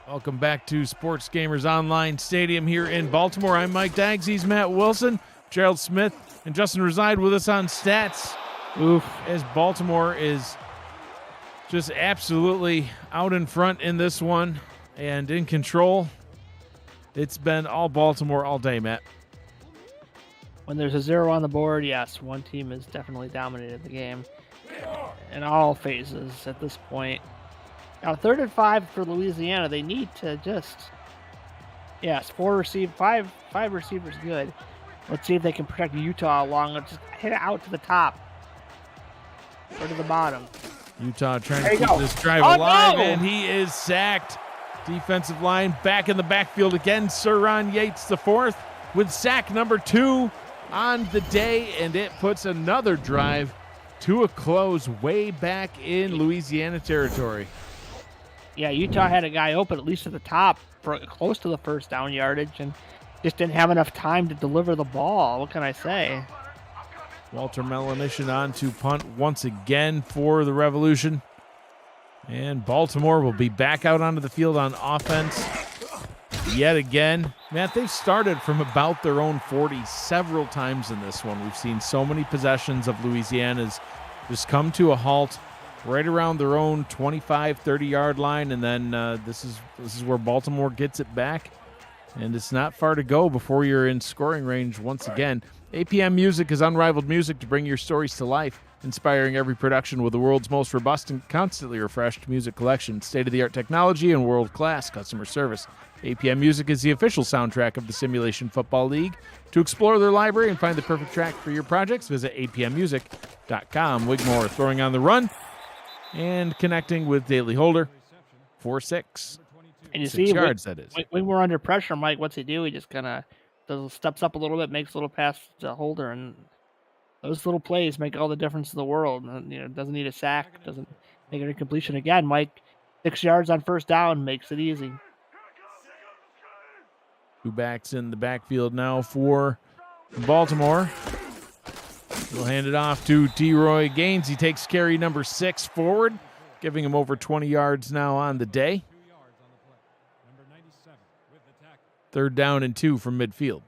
Welcome back to Sports Gamers Online Stadium here in Baltimore. I'm Mike Daggs. He's Matt Wilson. Gerald Smith and Justin reside with us on stats. As Baltimore is just absolutely out in front in this one and in control. It's been all Baltimore all day, Matt. When there's a 0 on the board, yes, one team has definitely dominated the game in all phases at this point. Now, 3rd and 5 for Louisiana. They need to just, yes, five receivers good. Let's see if they can protect Utah along. Just hit it out to the top or to the bottom. Utah trying to keep this drive alive, and he is sacked. Defensive line back in the backfield again. Surron Yates the 4th with sack number 2 on the day, and it puts another drive to a close way back in Louisiana territory. Yeah, Utah had a guy open at least at the top for close to the first down yardage and just didn't have enough time to deliver the ball. What can I say? Walter Melanition on to punt once again for the Revolution. And Baltimore will be back out onto the field on offense yet again. Matt, they've started from about their own 40 several times in this one. We've seen so many possessions of Louisiana's just come to a halt right around their own 25, 30-yard line, and then this is where Baltimore gets it back. And it's not far to go before you're in scoring range once again. APM Music is unrivaled music to bring your stories to life, inspiring every production with the world's most robust and constantly refreshed music collection, state-of-the-art technology, and world-class customer service. APM Music is the official soundtrack of the Simulation Football League. To explore their library and find the perfect track for your projects, visit apmmusic.com. Wigmore throwing on the run and connecting with Daly Holder for 6. And you 6 see, yards, that is. when we're under pressure, Mike, what's he do? He just kind of steps up a little bit, makes a little pass to Holder, and those little plays make all the difference in the world. And, doesn't need a sack, doesn't make an incompletion. Again, Mike, 6 yards on first down makes it easy. 2 backs in the backfield now for Baltimore. We'll hand it off to T-Roy Gaines. He takes carry number 6 forward, giving him over 20 yards now on the day. 3rd down and 2 from midfield.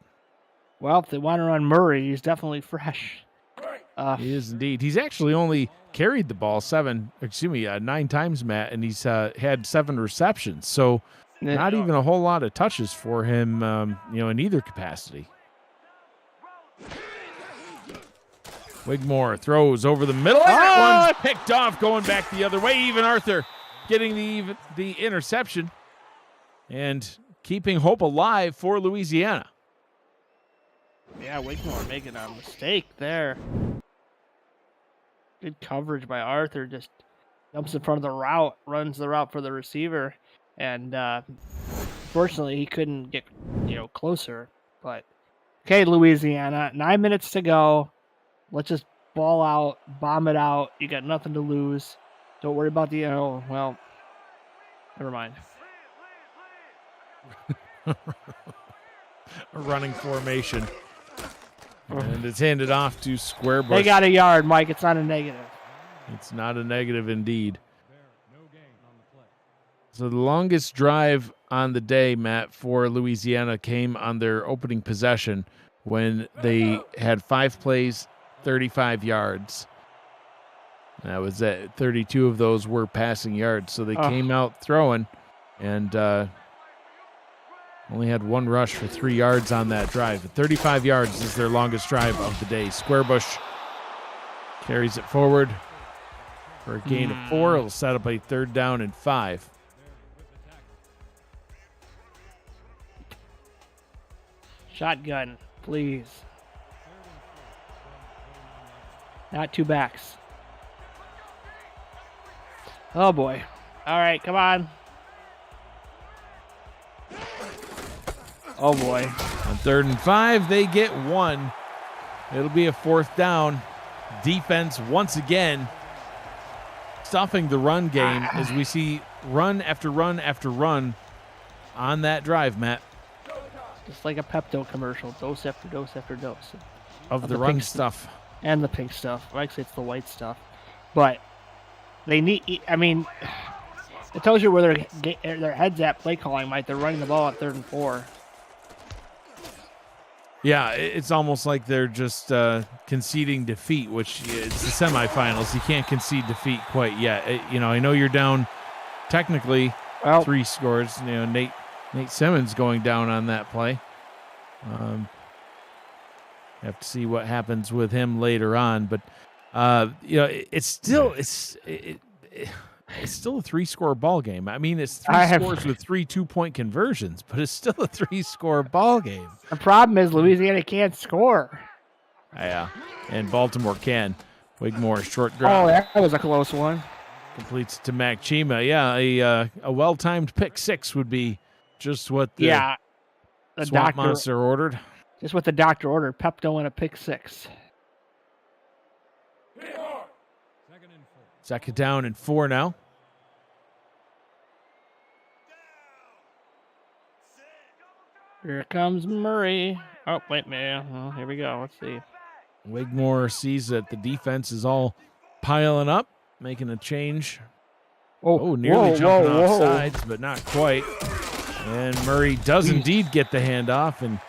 Well, if they want to run Murray, he's definitely fresh. He is indeed. He's actually only carried the ball 9 times, Matt, and he's had 7 receptions. So not even a whole lot of touches for him, in either capacity. Wigmore throws over the middle. And that one's picked off, going back the other way. Even Arthur getting the interception and keeping hope alive for Louisiana. Yeah, Wigmore making a mistake there. Good coverage by Arthur. Just jumps in front of the route, runs the route for the receiver, and fortunately he couldn't get closer. But okay, Louisiana, 9 minutes to go. Let's just ball out, bomb it out. You got nothing to lose. Don't worry about the well, never mind. A running formation. And it's handed off to Squarebush. They got a yard, Mike. It's not a negative. It's not a negative indeed. So the longest drive on the day, Matt, for Louisiana came on their opening possession when they had 5 plays, 35 yards. That was it. 32 of those were passing yards. So they came out throwing and only had 1 rush for 3 yards on that drive. But 35 yards is their longest drive of the day. Squarebush carries it forward for a gain of 4. It'll set up a 3rd down and 5. Shotgun, please. Not 2 backs. Oh, boy. All right, come on. Oh, boy. On 3rd and 5, they get 1. It'll be a 4th down. Defense once again stuffing the run game as we see run after run after run on that drive, Matt. Just like a Pepto commercial, dose after dose after dose. Of the run stuff. And the pink stuff. Actually, it's the white stuff. But they need, it tells you where their head's at play calling, Mike. They're running the ball at 3rd and 4. Yeah, it's almost like they're just conceding defeat, which it's the semifinals. You can't concede defeat quite yet. I know you're down technically 3 scores. Nate Simmons going down on that play. Have to see what happens with him later on, but it's still a 3-score ball game. I mean, it's 3 scores with 3 2-point conversions, but it's still a 3-score ball game. The problem is Louisiana can't score. Yeah, and Baltimore can. Wigmore, short drop. Oh, that was a close one. Completes to Mac Chima. Yeah, a well-timed pick 6 would be just what the Swamp Monster ordered. Just what the doctor ordered. Pepto and a pick 6. Second down and 4 now. Here comes Murray. Oh, wait, man. Well, here we go. Let's see. Wigmore sees that the defense is all piling up, making a change. Nearly jumping off sides, but not quite. And Murray does indeed get the handoff and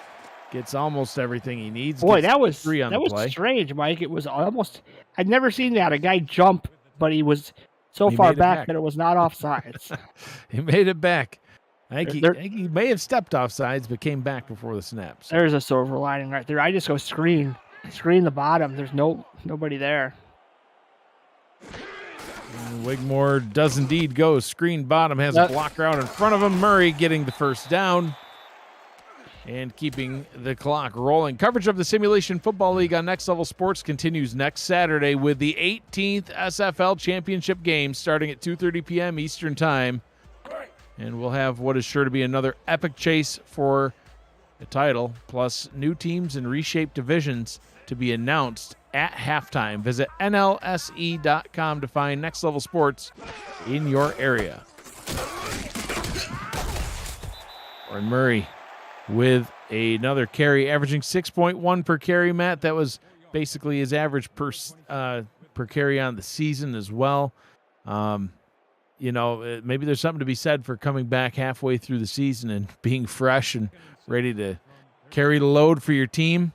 gets almost everything he needs. Boy, that was 3 on the play. Strange, Mike. It was almost – I'd never seen that. A guy jump, but he was so far back that it was not offsides. He made it back. I think he may have stepped off sides, but came back before the snap. So. There's a silver lining right there. I just go screen the bottom. There's nobody there. And Wigmore does indeed go screen bottom, has a blocker out in front of him. Murray getting the first down and keeping the clock rolling. Coverage of the Simulation Football League on Next Level Sports continues next Saturday with the 18th SFL Championship game starting at 2:30 p.m. Eastern Time. And we'll have what is sure to be another epic chase for the title, plus new teams and reshaped divisions to be announced at halftime. Visit NLSE.com to find Next Level Sports in your area. Warren Murray with another carry, averaging 6.1 per carry, Matt. That was basically his average per carry on the season as well. Maybe there's something to be said for coming back halfway through the season and being fresh and ready to carry the load for your team.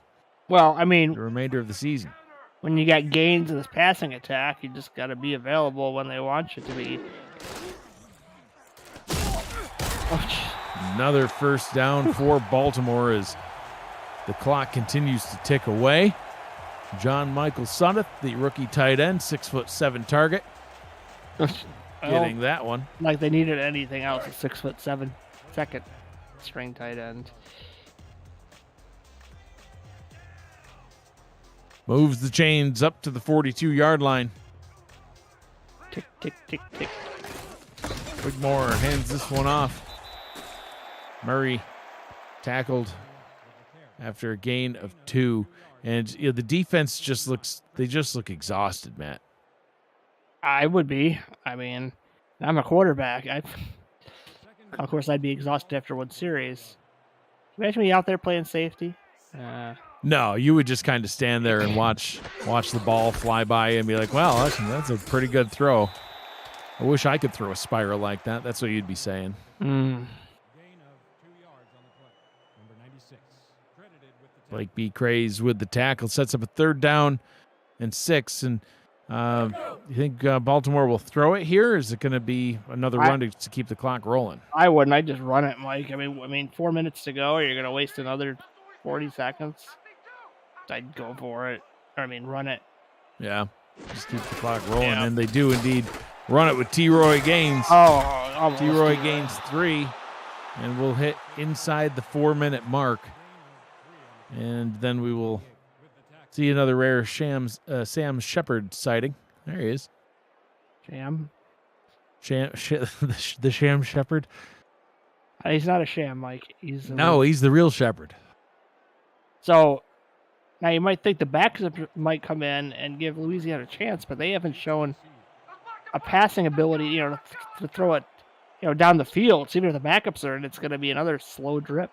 Well, I mean, the remainder of the season. When you got gains in this passing attack, you just got to be available when they want you to be. Another first down for Baltimore as the clock continues to tick away. John Michael Sunneth, the rookie tight end, 6'7" target. Getting that one. Like they needed anything else. A 6'7" second string tight end. Moves the chains up to the 42-yard line. Tick, tick, tick, tick. Wigmore hands this one off. Murray tackled after a gain of 2. And the defense just look exhausted, Matt. I would be. I mean, I'm a quarterback. Of course, I'd be exhausted after one series. Imagine me out there playing safety. No, you would just kind of stand there and watch the ball fly by and be like, well, that's a pretty good throw. I wish I could throw a spiral like that. That's what you'd be saying. Blake B. Craze with the tackle, sets up a 3rd down and 6. And you think Baltimore will throw it here? Or is it going to be another run to keep the clock rolling? I wouldn't. I'd just run it, Mike. I mean, 4 minutes to go. You're going to waste another 40 seconds. I'd go for it. Run it. Yeah, just keep the clock rolling. Yeah. And they do indeed run it with T-Roy Gaines. Almost. T-Roy Gaines 3. And we'll hit inside the 4-minute mark. And then we will see another rare Sam Shepard sighting. There he is. The Sham Shepard. He's not a sham, Mike. He's the real Shepard. So now you might think the backs might come in and give Louisiana a chance, but they haven't shown a passing ability, to throw it, down the field. So even if the backups are in, it's going to be another slow drip.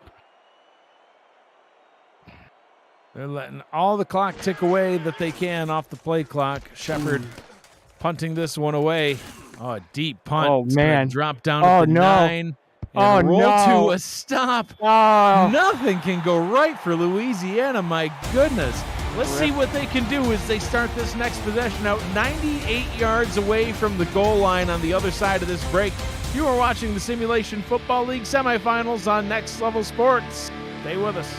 They're letting all the clock tick away that they can off the play clock. Shepard punting this one away. Oh, a deep punt. Oh, man. Drop down to the 9. And roll no. to a stop. Oh. Nothing can go right for Louisiana. My goodness. Let's see what they can do as they start this next possession out 98 yards away from the goal line on the other side of this break. You are watching the Simulation Football League semifinals on Next Level Sports. Stay with us.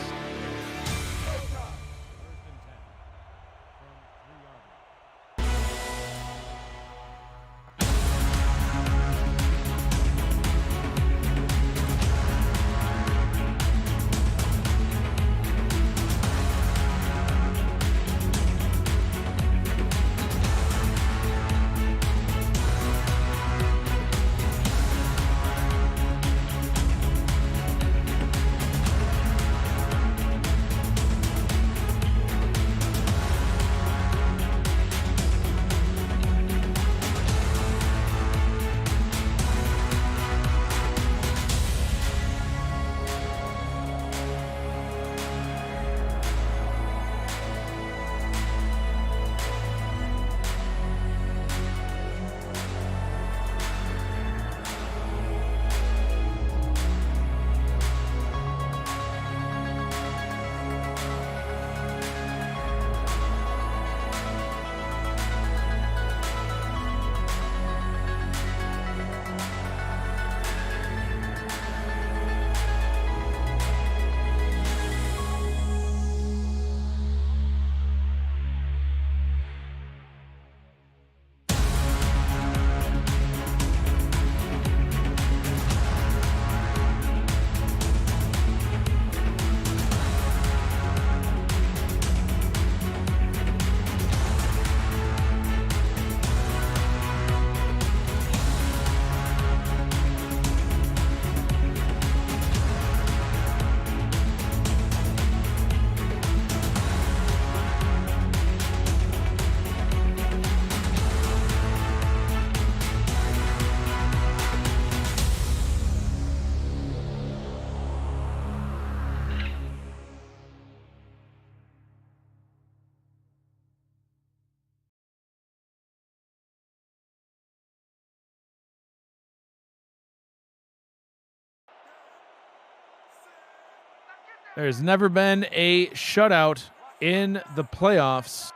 There's never been a shutout in the playoffs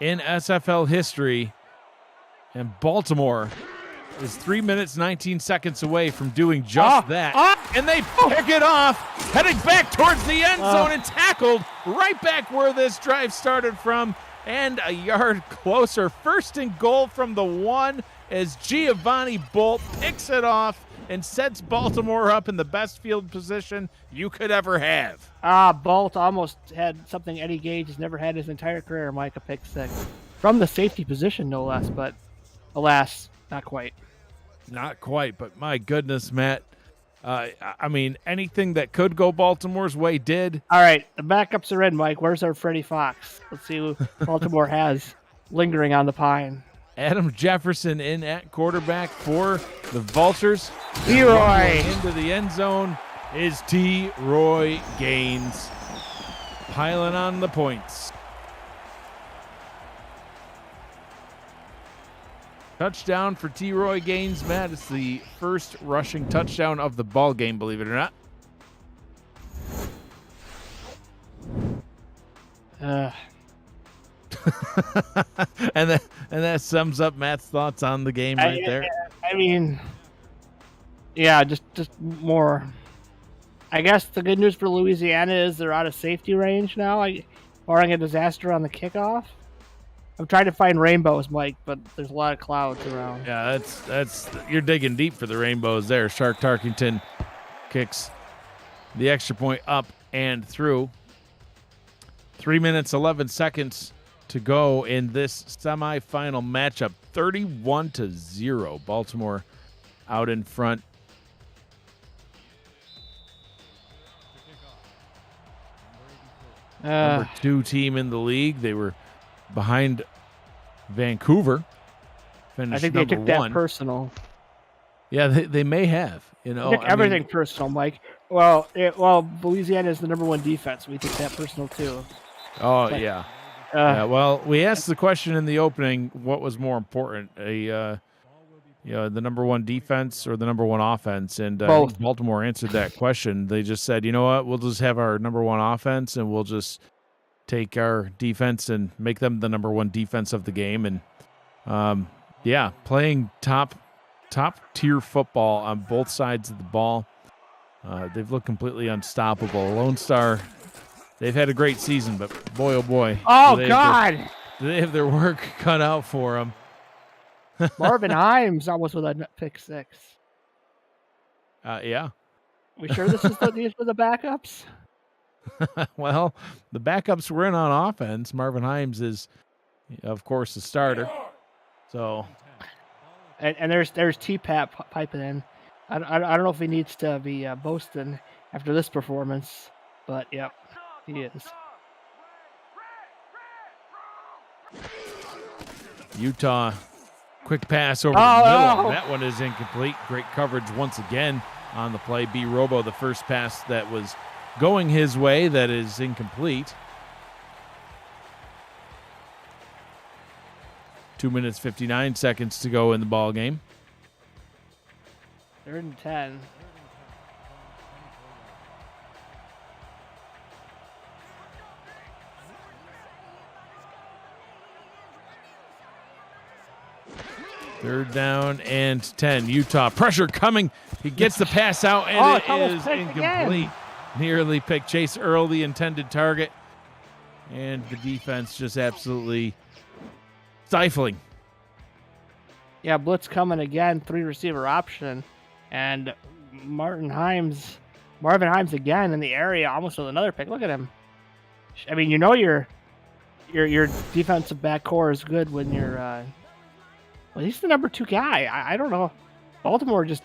in SFL history, and Baltimore is 3 minutes, 19 seconds away from doing just that. And they pick it off, heading back towards the end zone and tackled right back where this drive started from, and a yard closer. First and goal from the 1 as Giovanni Bolt picks it off and sets Baltimore up in the best field position you could ever have. Bolt almost had something Eddie Gage has never had his entire career, Mike, a pick six. From the safety position, no less, but alas, not quite. Not quite, but my goodness, Matt. I mean, anything that could go Baltimore's way did. All right, the backups are in, Mike. Where's our Freddie Fox? Let's see who Baltimore has lingering on the pine. Adam Jefferson in at quarterback for the Vultures. T-Roy into the end zone is T-Roy Gaines piling on the points. Touchdown for T-Roy Gaines, Matt. It's the first rushing touchdown of the ball game, believe it or not. And that sums up Matt's thoughts on the game right there. I mean, yeah, just more. I guess the good news for Louisiana is they're out of safety range now, barring a disaster on the kickoff. I'm trying to find rainbows, Mike, but there's a lot of clouds around. Yeah, that's you're digging deep for the rainbows there. Shark Tarkington kicks the extra point up and through. 3 minutes, 11 seconds to go in this semifinal matchup. 31-0. Baltimore out in front. Number 2 team in the league. They were behind Vancouver. I think they took that personal. Yeah, they may have. You know, everything personal, Mike. Well, Louisiana is the number 1 defense. We took that personal too. Oh, but, yeah. Well, we asked the question in the opening, what was more important, a the number one defense or the number one offense? And I Both. think Baltimore answered that question. They just said, you know what, we'll just have our number one offense, and we'll just take our defense and make them the number one defense of the game. And playing top tier football on both sides of the ball. They've looked completely unstoppable. Lone Star, they've had a great season, but boy, oh boy. Oh, do God. they have their work cut out for them. Marvin Himes almost with a pick six. Yeah. We sure these were the backups? Well, the backups were in on offense. Marvin Himes is, of course, the starter. So, and there's T-Pat piping in. I don't know if he needs to be boasting after this performance, but yep, he is. Utah, quick pass over the middle. That one is incomplete. Great coverage once again on the play. B. Robo, the first pass that was going his way, that is incomplete. 2 minutes, 59 seconds to go in the ball game. 3rd and 10. Third down and 10. Utah pressure coming. He gets the pass out, and it is incomplete. Nearly picked. Chase Earl, the intended target, and the defense just absolutely stifling. Yeah, blitz coming again. 3 receiver option, and Marvin Himes again in the area, almost with another pick. Look at him. I mean, your defensive back core is good when you're. Well, he's the number 2 guy. I don't know. Baltimore just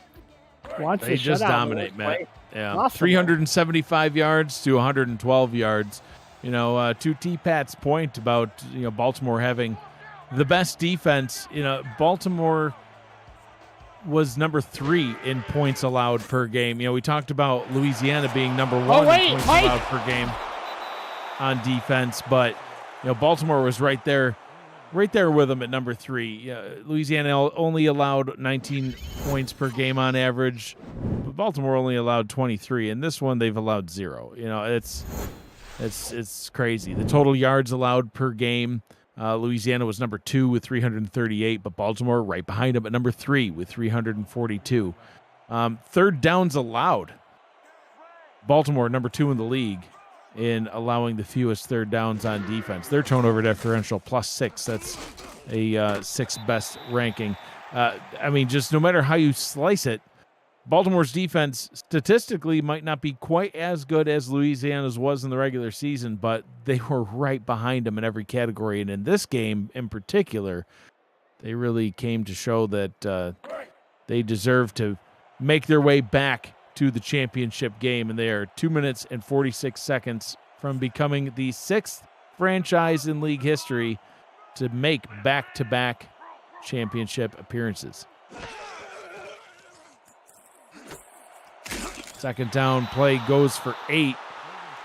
wants to just shut dominate, Matt. Yeah, awesome. 375 yards to 112 yards. To T-Pat's point about Baltimore having the best defense. Baltimore was number 3 in points allowed per game. We talked about Louisiana being number 1 in points allowed per game on defense, but Baltimore was right there with them at number 3. Louisiana only allowed 19 points per game on average, but Baltimore only allowed 23. And this one, they've allowed 0. It's crazy. The total yards allowed per game, Louisiana was number 2 with 338, but Baltimore right behind them at number 3 with 342. Third downs allowed. Baltimore number 2 in the league in allowing the fewest third downs on defense. Their turnover differential +6. That's a 6th best ranking. Just no matter how you slice it, Baltimore's defense statistically might not be quite as good as Louisiana's was in the regular season, but they were right behind them in every category. And in this game in particular, they really came to show that they deserve to make their way back to the championship game, and they are 2 minutes and 46 seconds from becoming the 6th franchise in league history to make back-to-back championship appearances. Second down play goes for 8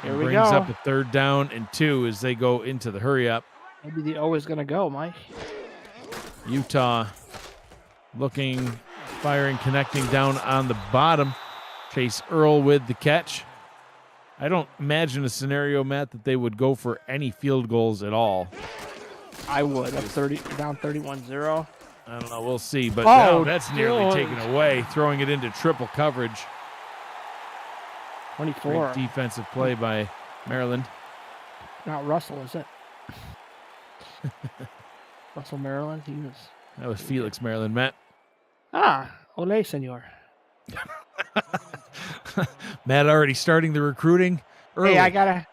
and brings up a 3rd down and 2 as they go into the hurry-up. Maybe the O is going to go, Mike. Utah firing, connecting down on the bottom. Chase Earl with the catch. I don't imagine a scenario, Matt, that they would go for any field goals at all. I would. Down 31-0. I don't know. We'll see. But that's nearly taken away, throwing it into triple coverage. 24. Great defensive play by Maryland. Not Russell, is it? Russell Maryland. That was Felix Maryland, Matt. Ole, senor. Matt already starting the recruiting early. Hey, I gotta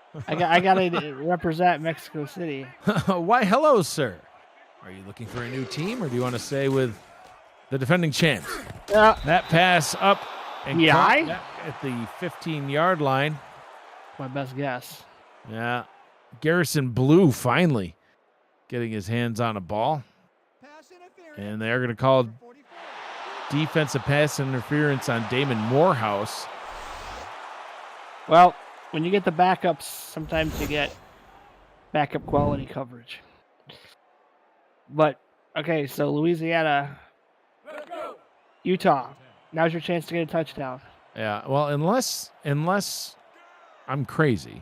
represent Mexico City. Why, hello, sir. Are you looking for a new team, or do you want to stay with the defending champs? That pass up and caught at the 15-yard line. My best guess. Yeah, Garrison Blue finally getting his hands on a ball, and they're going to call defensive pass interference on Damon Morehouse. Well, when you get the backups, sometimes you get backup quality coverage. But, okay, so Louisiana Utah, now's your chance to get a touchdown. Yeah, well, unless I'm crazy,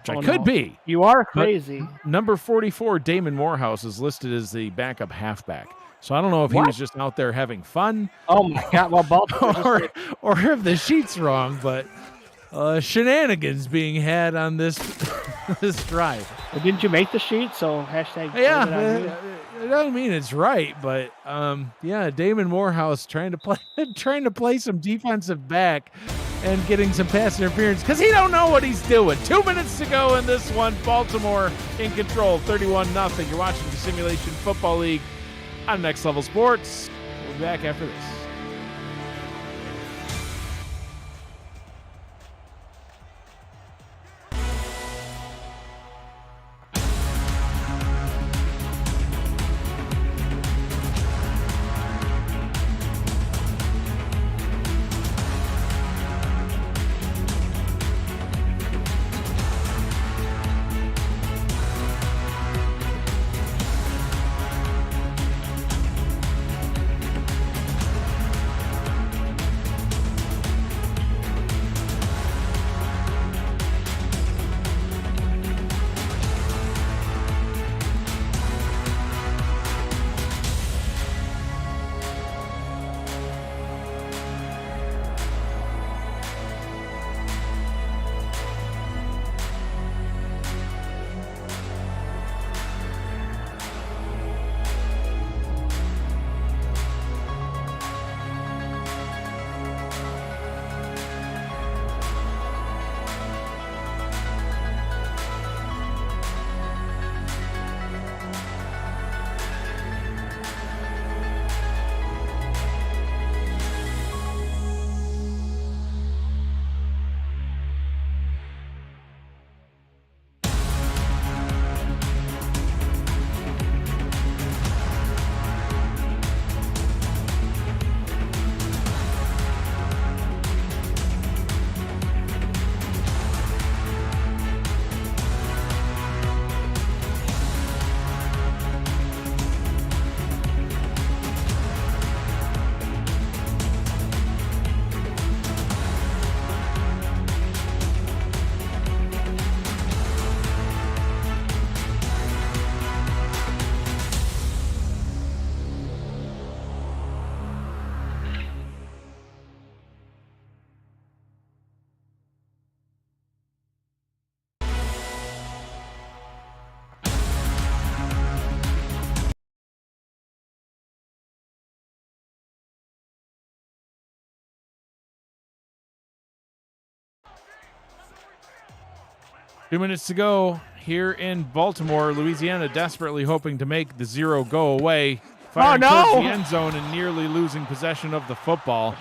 which Oh, I could no. be. You are But crazy. number 44, Damon Morehouse, is listed as the backup halfback. So I don't know if he What? was just out there having fun. Oh my God! Well, Baltimore. or if the sheet's wrong, but shenanigans being had on this this drive. Well, didn't you make the sheet? So hashtag. Yeah, blame it on you. it doesn't mean it's right, but yeah, Damon Morehouse trying to play some defensive back and getting some pass interference because he don't know what he's doing. 2 minutes to go in this one. Baltimore in control, 31-0. You're watching the Simulation Football League on Next Level Sports. We'll be back after this. Two minutes to go here in Baltimore. Louisiana desperately hoping to make the zero go away. Firing towards the end zone and nearly losing possession of the football.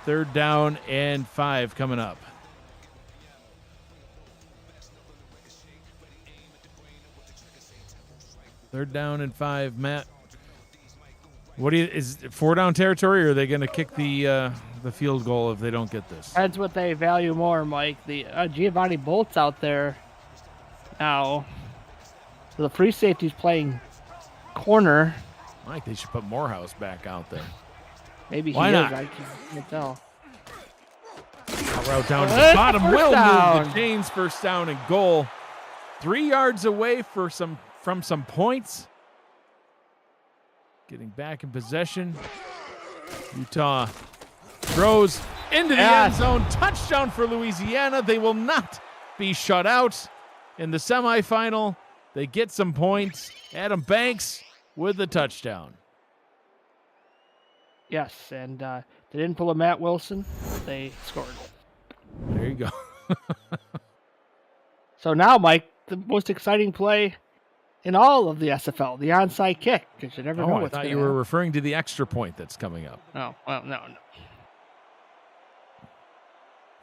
3rd down and 5 coming up. Third down and 5, Matt. What do you, is it 4-down territory, or are they going to kick the field goal if they don't get this? That's what they value more, Mike. The Giovanni Bolt's out there now. So the free safety's playing corner. Mike, they should put Morehouse back out there. Maybe Why he not? is. I can't tell. Route down to the bottom will move down. the chains. 1st down and goal. 3 yards away from some points. Getting back in possession. Utah throws into the end zone. Touchdown for Louisiana. They will not be shut out in the semifinal. They get some points. Adam Banks with the touchdown. Yes, and they didn't pull a Matt Wilson. They scored. There you go. So now, Mike, the most exciting play in all of the SFL, the onside kick, because you never know I what's thought going you to were happen. referring to the extra point that's coming up. Oh, well, no.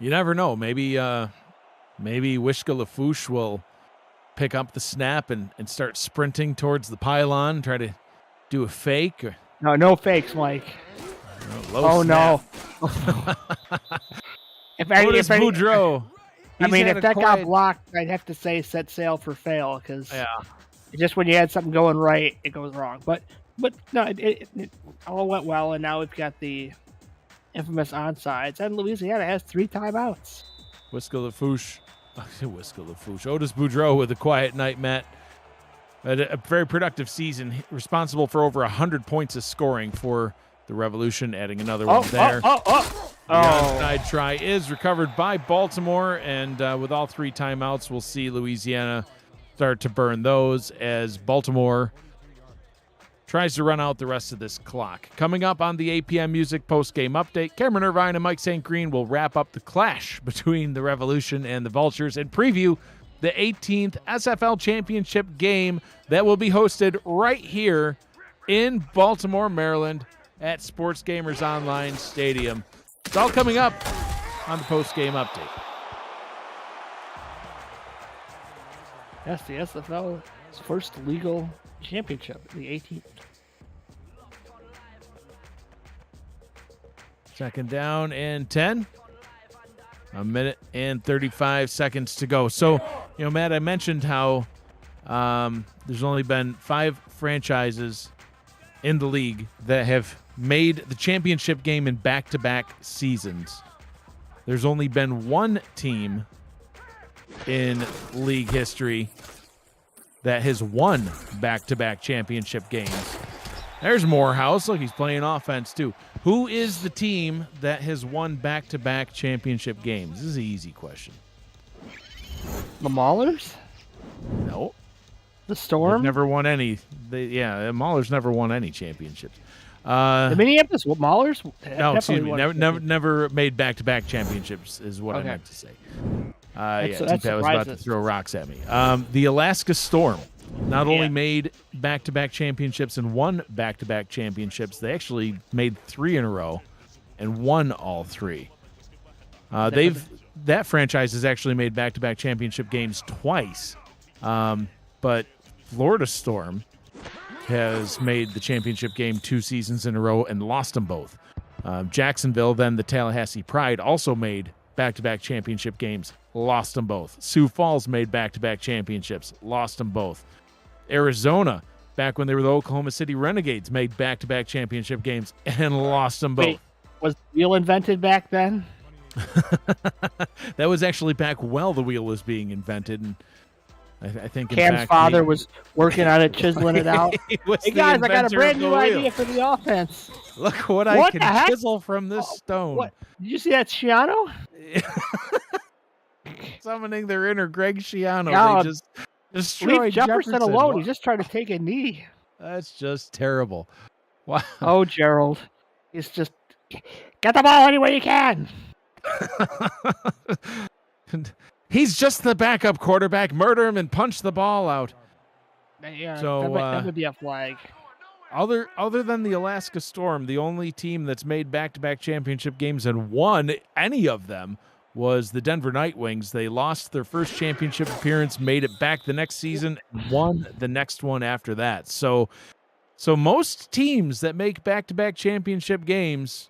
You never know. Maybe Wishka Lafouche will pick up the snap and start sprinting towards the pylon, try to do a fake. Or, No fakes, Mike. low no. If Boudreaux. if that got blocked, I'd have to say set sail for fail, because just when you had something going right, it goes wrong. But But no, it all went well, and now we've got the infamous onside, and Louisiana has 3 timeouts. Whisker Lafouche. Whisker Lafouche. Otis Boudreau with a quiet night, Matt. A very productive season, responsible for over 100 points of scoring for the Revolution, adding another one there. The onside try is recovered by Baltimore, and with all 3 timeouts, we'll see Louisiana start to burn those as Baltimore tries to run out the rest of this clock. Coming up on the 8 p.m. Music post-game update, Cameron Irvine and Mike St. Green will wrap up the clash between the Revolution and the Vultures and preview the 18th SFL Championship game that will be hosted right here in Baltimore, Maryland at Sports Gamers Online Stadium. It's all coming up on the post-game update. Yes, the SFL's first legal championship, the 18th. Second down and 10. A minute and 35 seconds to go. So, Matt, I mentioned how there's only been 5 franchises in the league that have made the championship game in back-to-back seasons. There's only been 1 team in league history that has won back-to-back championship games. There's Morehouse. Look, he's playing offense, too. Who is the team that has won back-to-back championship games? This is an easy question. The Maulers? No. The Storm? They've never won any. Maulers never won any championships. The Minneapolis Maulers? No, excuse me. Never made back-to-back championships is what I meant to say. T-Pat was about to throw rocks at me. The Alaska Storm not only made back-to-back championships and won back-to-back championships, they actually made 3 in a row and won all 3. That franchise has actually made back-to-back championship games twice, but Florida Storm has made the championship game 2 seasons in a row and lost them both. Jacksonville, then the Tallahassee Pride, also made back-to-back championship games, lost them both. Sioux Falls made back-to-back championships, lost them both. Arizona, back when they were the Oklahoma City Renegades, made back-to-back championship games and lost them both. Wait, was the wheel invented back then? That was actually back while the wheel was being invented, and I think Cam's father was working on it, chiseling it out. Hey guys, I got a brand new idea for the offense. Look what I can chisel from this stone. What? Did you see that Schiano? Summoning their inner Greg Schiano. No, they just destroyed Jefferson alone. He's just trying to take a knee. That's just terrible. Wow. Oh, Gerald. He's just get the ball any way you can. He's just the backup quarterback. Murder him and punch the ball out. Yeah, so that would be a flag. Other than the Alaska Storm, the only team that's made back-to-back championship games and won any of them was the Denver Nightwings. They lost their first championship appearance, made it back the next season, and won the next one after that. So most teams that make back-to-back championship games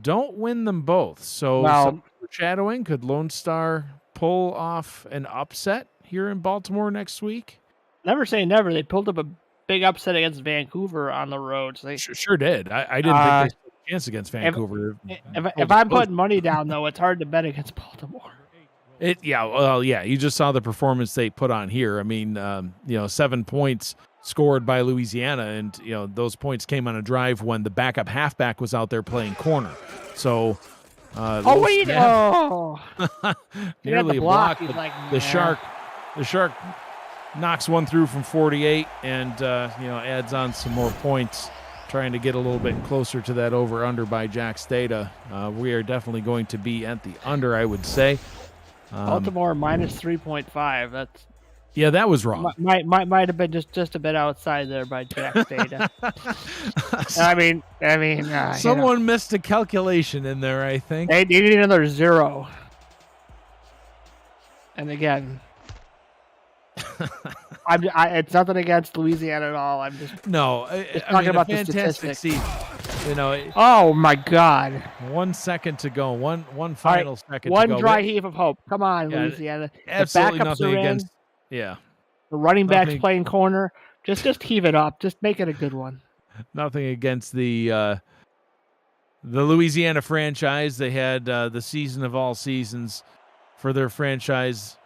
don't win them both. So some foreshadowing, could Lone Star pull off an upset here in Baltimore next week? Never say never. They pulled up a big upset against Vancouver on the road. So they sure did. I didn't think they stood a chance against Vancouver. If I'm putting money down, though, it's hard to bet against Baltimore. You just saw the performance they put on here. I mean, 7 points scored by Louisiana, and those points came on a drive when the backup halfback was out there playing corner. So nearly a block. The shark knocks one through from 48 and adds on some more points, trying to get a little bit closer to that over-under by Jack's data. We are definitely going to be at the under, I would say. Baltimore minus 3.5. That's that was wrong. Might have been just a bit outside there by Jack's data. Someone missed a calculation in there, I think. They needed another 0. And again, it's nothing against Louisiana at all. I'm just talking about the fantastic statistics. Season. Oh my God! 1 second to go. One final second. One to go. dry heave of hope. Come on, Louisiana. Absolutely the backups nothing are against. In. Yeah. The running backs playing corner. Just heave it up. Just make it a good one. nothing against the Louisiana franchise. They had the season of all seasons for their franchise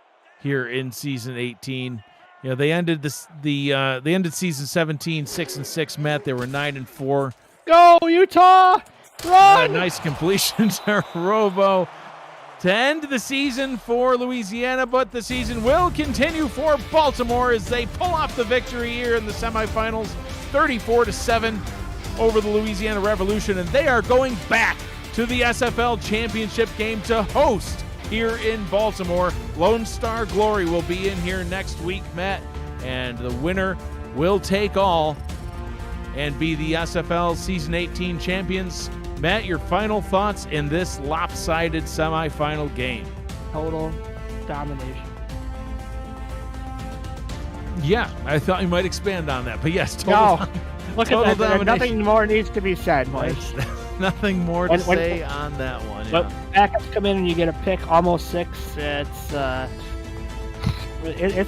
here in season 18. You know, they ended they ended season 17 6-6. Matt, they were 9-4. Go Utah! Run! Nice completion to Robo to end the season for Louisiana, but the season will continue for Baltimore as they pull off the victory here in the semifinals, 34-7 over the Louisiana Revolution, and they are going back to the SFL championship game to host here in Baltimore. Lone Star Glory will be in here next week, Matt, and the winner will take all and be the SFL Season 18 champions. Matt, your final thoughts in this lopsided semifinal game? Total domination. Yeah, I thought you might expand on that, but yes, total, look total at that. domination. Nothing more needs to be said, Mike. Nothing more to say on that one. But backups come in and you get a pick, almost 6. It's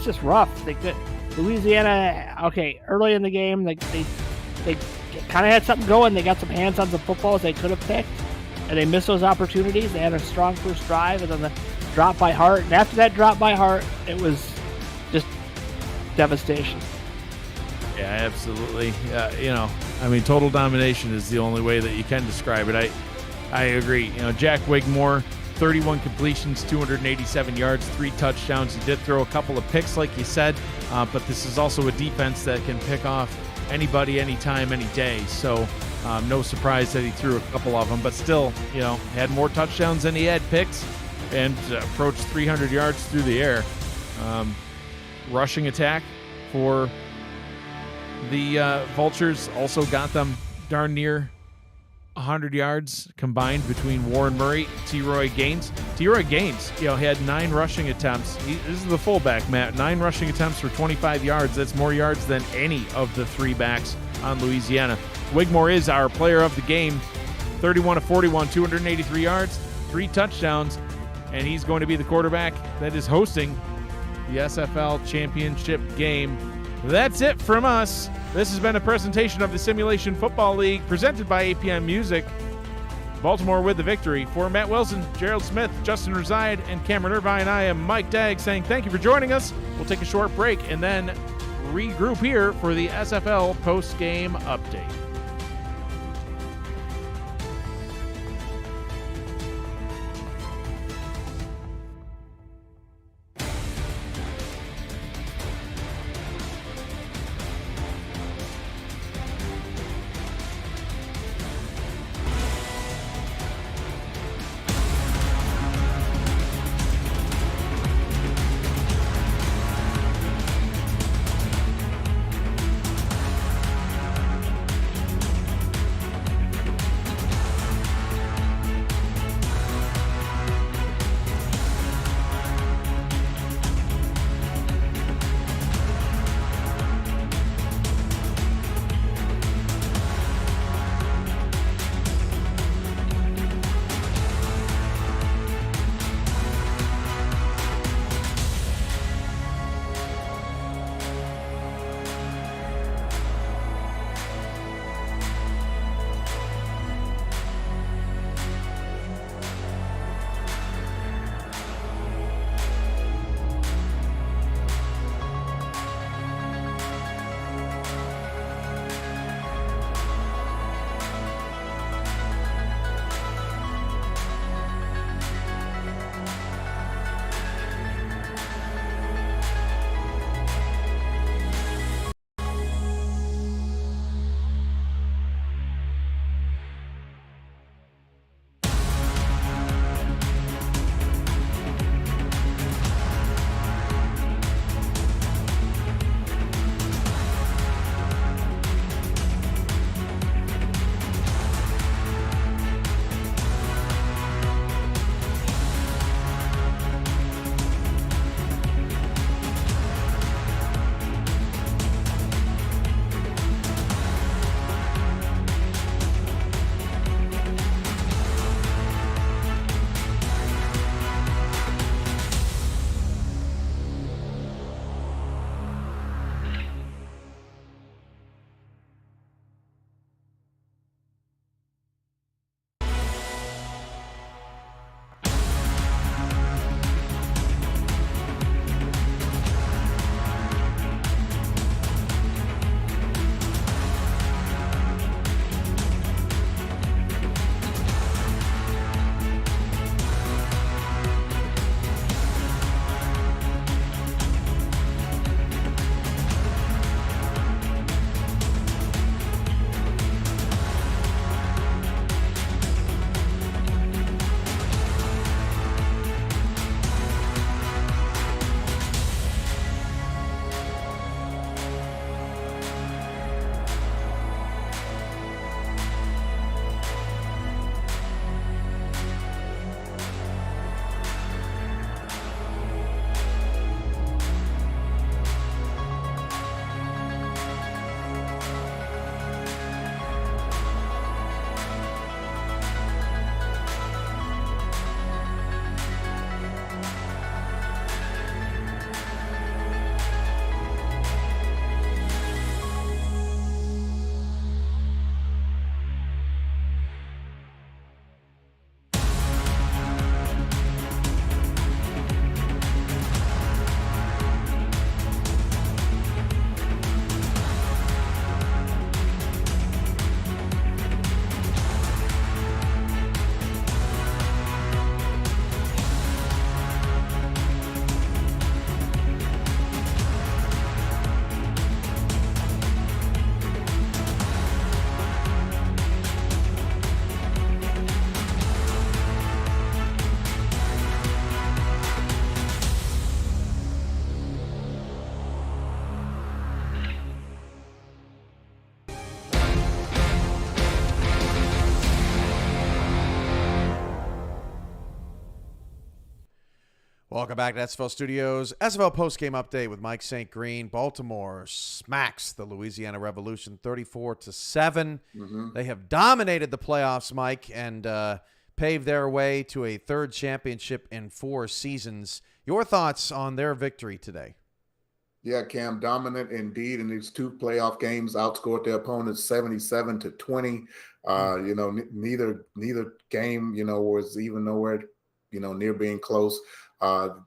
just rough. Louisiana, okay, early in the game, they kind of had something going. They got some hands on some footballs they could have picked, and they missed those opportunities. They had a strong first drive, and then the drop by Hart. And after that drop by Hart, it was just devastation. Yeah, absolutely. You know, I mean, total domination is the only way that you can describe it. I agree. You know, Jack Wigmore, 31 completions, 287 yards, 3 touchdowns. He did throw a couple of picks, like you said, but this is also a defense that can pick off anybody, anytime, any day. So no surprise that he threw a couple of them, but still, you know, had more touchdowns than he had picks and approached 300 yards through the air. Rushing attack for the Vultures also got them darn near 100 yards combined between Warren Murray, T-Roy Gaines. T-Roy Gaines, you know, had 9 rushing attempts. This is the fullback, Matt. 9 rushing attempts for 25 yards. That's more yards than any of the 3 backs on Louisiana. Wigmore is our player of the game. 31 of 41, 283 yards, 3 touchdowns, and he's going to be the quarterback that is hosting the SFL championship game. That's it from us. This has been a presentation of the Simulation Football League presented by APM Music. Baltimore with the victory. For Matt Wilson, Gerald Smith, Justin Reside, and Cameron Irvine, I am Mike Dagg saying thank you for joining us. We'll take a short break and then regroup here for the SFL post-game update. Welcome back to SFL Studios. SFL postgame update with Mike St. Green. Baltimore smacks the Louisiana Revolution 34-7. They have dominated the playoffs, Mike, and paved their way to a third championship in 4 seasons. Your thoughts on their victory today? Yeah, Cam, dominant indeed in these 2 playoff games, outscored their opponents 77-20. Neither game, was even nowhere, near being close.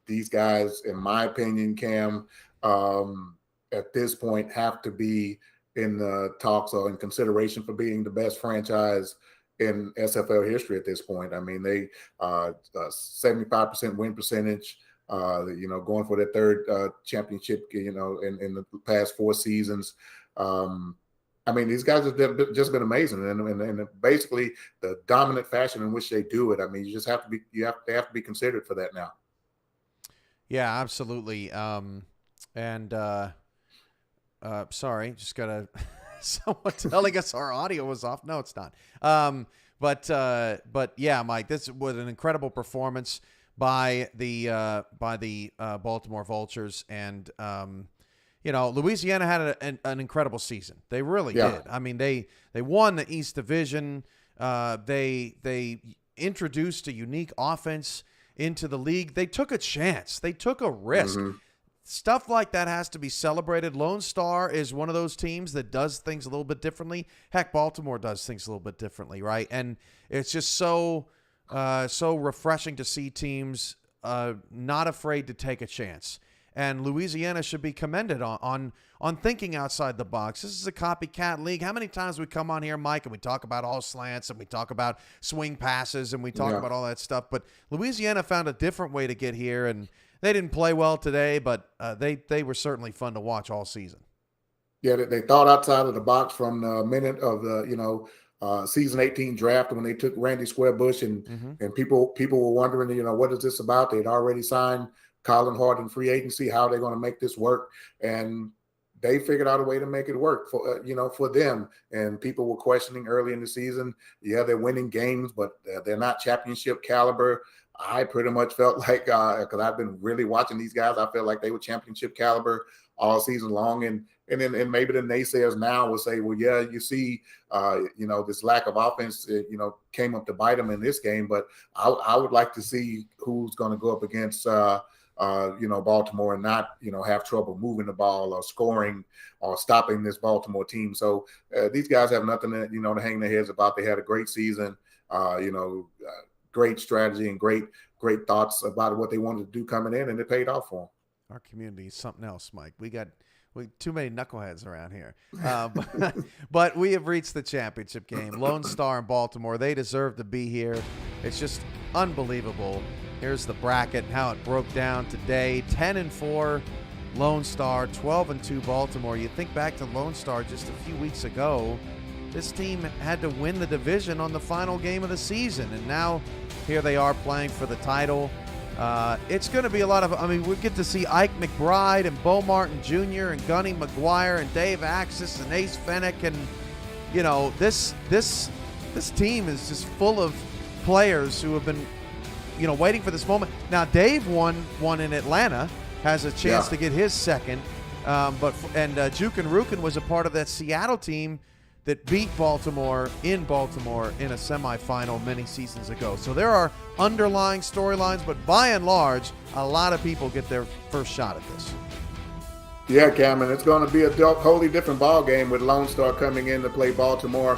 These guys, in my opinion, Cam, at this point have to be in the talks or in consideration for being the best franchise in SFL history at this point. I mean, they 75% win percentage, going for their third championship, in the past 4 seasons. I mean, these guys have just been amazing, and basically the dominant fashion in which they do it. I mean, you just have to be, they have to be considered for that now. Yeah, absolutely. Sorry, just got someone telling us our audio was off. No, it's not. But yeah, Mike, this was an incredible performance by the Baltimore Vultures, and Louisiana had an incredible season. They really did. I mean, they won the East Division. They introduced a unique offense into the league. They took a chance. They took a risk. Stuff like that has to be celebrated. Lone Star is one of those teams that does things a little bit differently. Heck, Baltimore does things a little bit differently, right? And it's just so refreshing to see teams not afraid to take a chance. And Louisiana should be commended on thinking outside the box. This is a copycat league. How many times we come on here, Mike, and we talk about all slants, and we talk about swing passes, and we talk about all that stuff. But Louisiana found a different way to get here, and they didn't play well today, but they were certainly fun to watch all season. Yeah, they thought outside of the box from the minute of the season 18 draft when they took Randy Squarebush, and people were wondering, what is this about? They'd already signed Colin Hart in free agency. How are they going to make this work? And they figured out a way to make it work for for them. And people were questioning early in the season. Yeah, they're winning games, but they're not championship caliber. I pretty much felt like, because I've been really watching these guys, I felt like they were championship caliber all season long. And maybe the naysayers now will say, well, yeah, you see, this lack of offense, came up to bite them in this game. But I would like to see who's going to go up against, Baltimore and not, have trouble moving the ball or scoring or stopping this Baltimore team. So these guys have nothing to, to hang their heads about. They had a great season, great strategy and great thoughts about what they wanted to do coming in, and it paid off for them. Our community is something else, Mike. We too many knuckleheads around here. But we have reached the championship game. Lone Star and Baltimore, they deserve to be here. It's just unbelievable. Here's the bracket and how it broke down today. 10-4 Lone Star, 12-2 Baltimore. You think back to Lone Star just a few weeks ago, this team had to win the division on the final game of the season, and now here they are playing for the title. It's going to be a lot of, we get to see Ike McBride and Bo Martin Jr. and Gunny McGuire and Dave Axis and Ace Fennick, and this team is just full of players who have been waiting for this moment. Now Dave won in Atlanta, has a chance to get his second, Jukin Rukin was a part of that Seattle team that beat Baltimore in a semifinal many seasons ago. So there are underlying storylines, but by and large, a lot of people get their first shot at this. Yeah, Cameron, it's going to be a totally different ball game with Lone Star coming in to play Baltimore.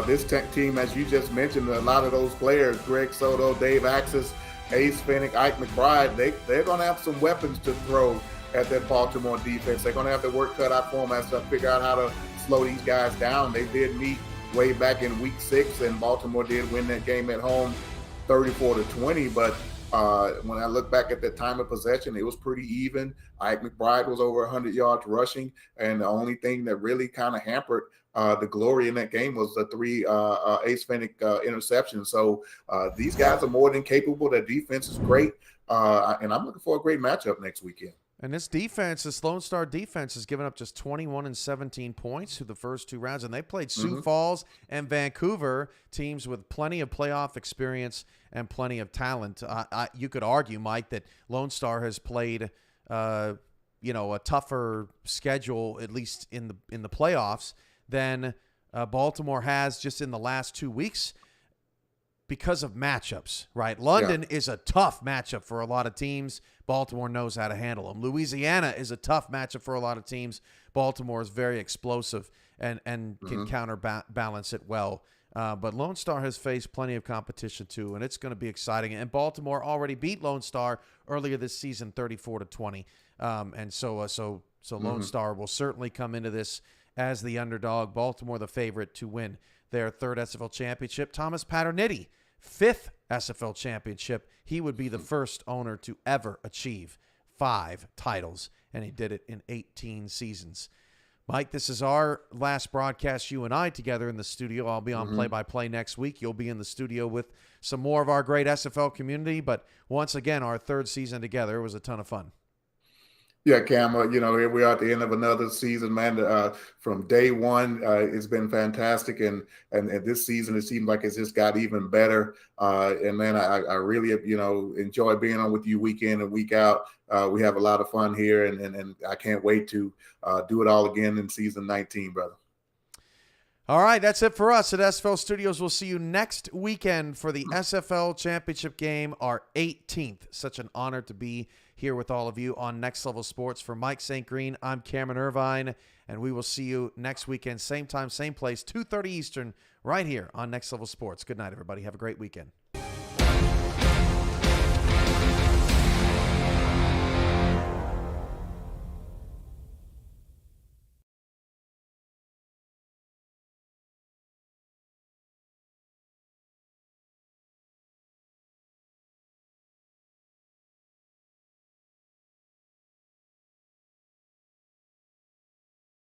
This team, as you just mentioned, a lot of those players, Greg Soto, Dave Axis, Ace Fennick, Ike McBride, they're going to have some weapons to throw at that Baltimore defense. They're going to have to work cut out for them as to figure out how to slow these guys down. They did meet way back in week 6, and Baltimore did win that game at home 34-20. But when I look back at the time of possession, it was pretty even. Ike McBride was over 100 yards rushing, and the only thing that really kind of hampered the glory in that game was the 3 Ace Fennick interceptions. So these guys are more than capable. Their defense is great, and I'm looking for a great matchup next weekend. And this defense, this Lone Star defense, has given up just 21 and 17 points through the first 2 rounds. And they played Sioux Falls and Vancouver, teams with plenty of playoff experience and plenty of talent. You could argue, Mike, that Lone Star has played, a tougher schedule, at least in the playoffs, than Baltimore has just in the last 2 weeks because of matchups, right? London is a tough matchup for a lot of teams. Baltimore knows how to handle them. Louisiana is a tough matchup for a lot of teams. Baltimore is very explosive and can counterbalance it well. But Lone Star has faced plenty of competition too, and it's going to be exciting. And Baltimore already beat Lone Star earlier this season, 34-20. So Lone Star will certainly come into this as the underdog. Baltimore the favorite to win their 3rd SFL championship. Thomas Paternitti, 5th SFL championship. He would be the first owner to ever achieve 5 titles, and he did it in 18 seasons. Mike, this is our last broadcast, you and I together in the studio. I'll be on play-by-play next week. You'll be in the studio with some more of our great SFL community, but once again, our 3rd season together was a ton of fun. Yeah, Cam, here we are at the end of another season, man. From day one, it's been fantastic. And this season, it seems like it's just got even better. And man, I really, enjoy being on with you week in and week out. We have a lot of fun here, and I can't wait to do it all again in season 19, brother. All right, that's it for us at SFL Studios. We'll see you next weekend for the SFL Championship game, our 18th. Such an honor to be here with all of you on Next Level Sports. For Mike St. Green, I'm Cameron Irvine, and we will see you next weekend, same time, same place, 2:30 Eastern, right here on Next Level Sports. Good night, everybody. Have a great weekend.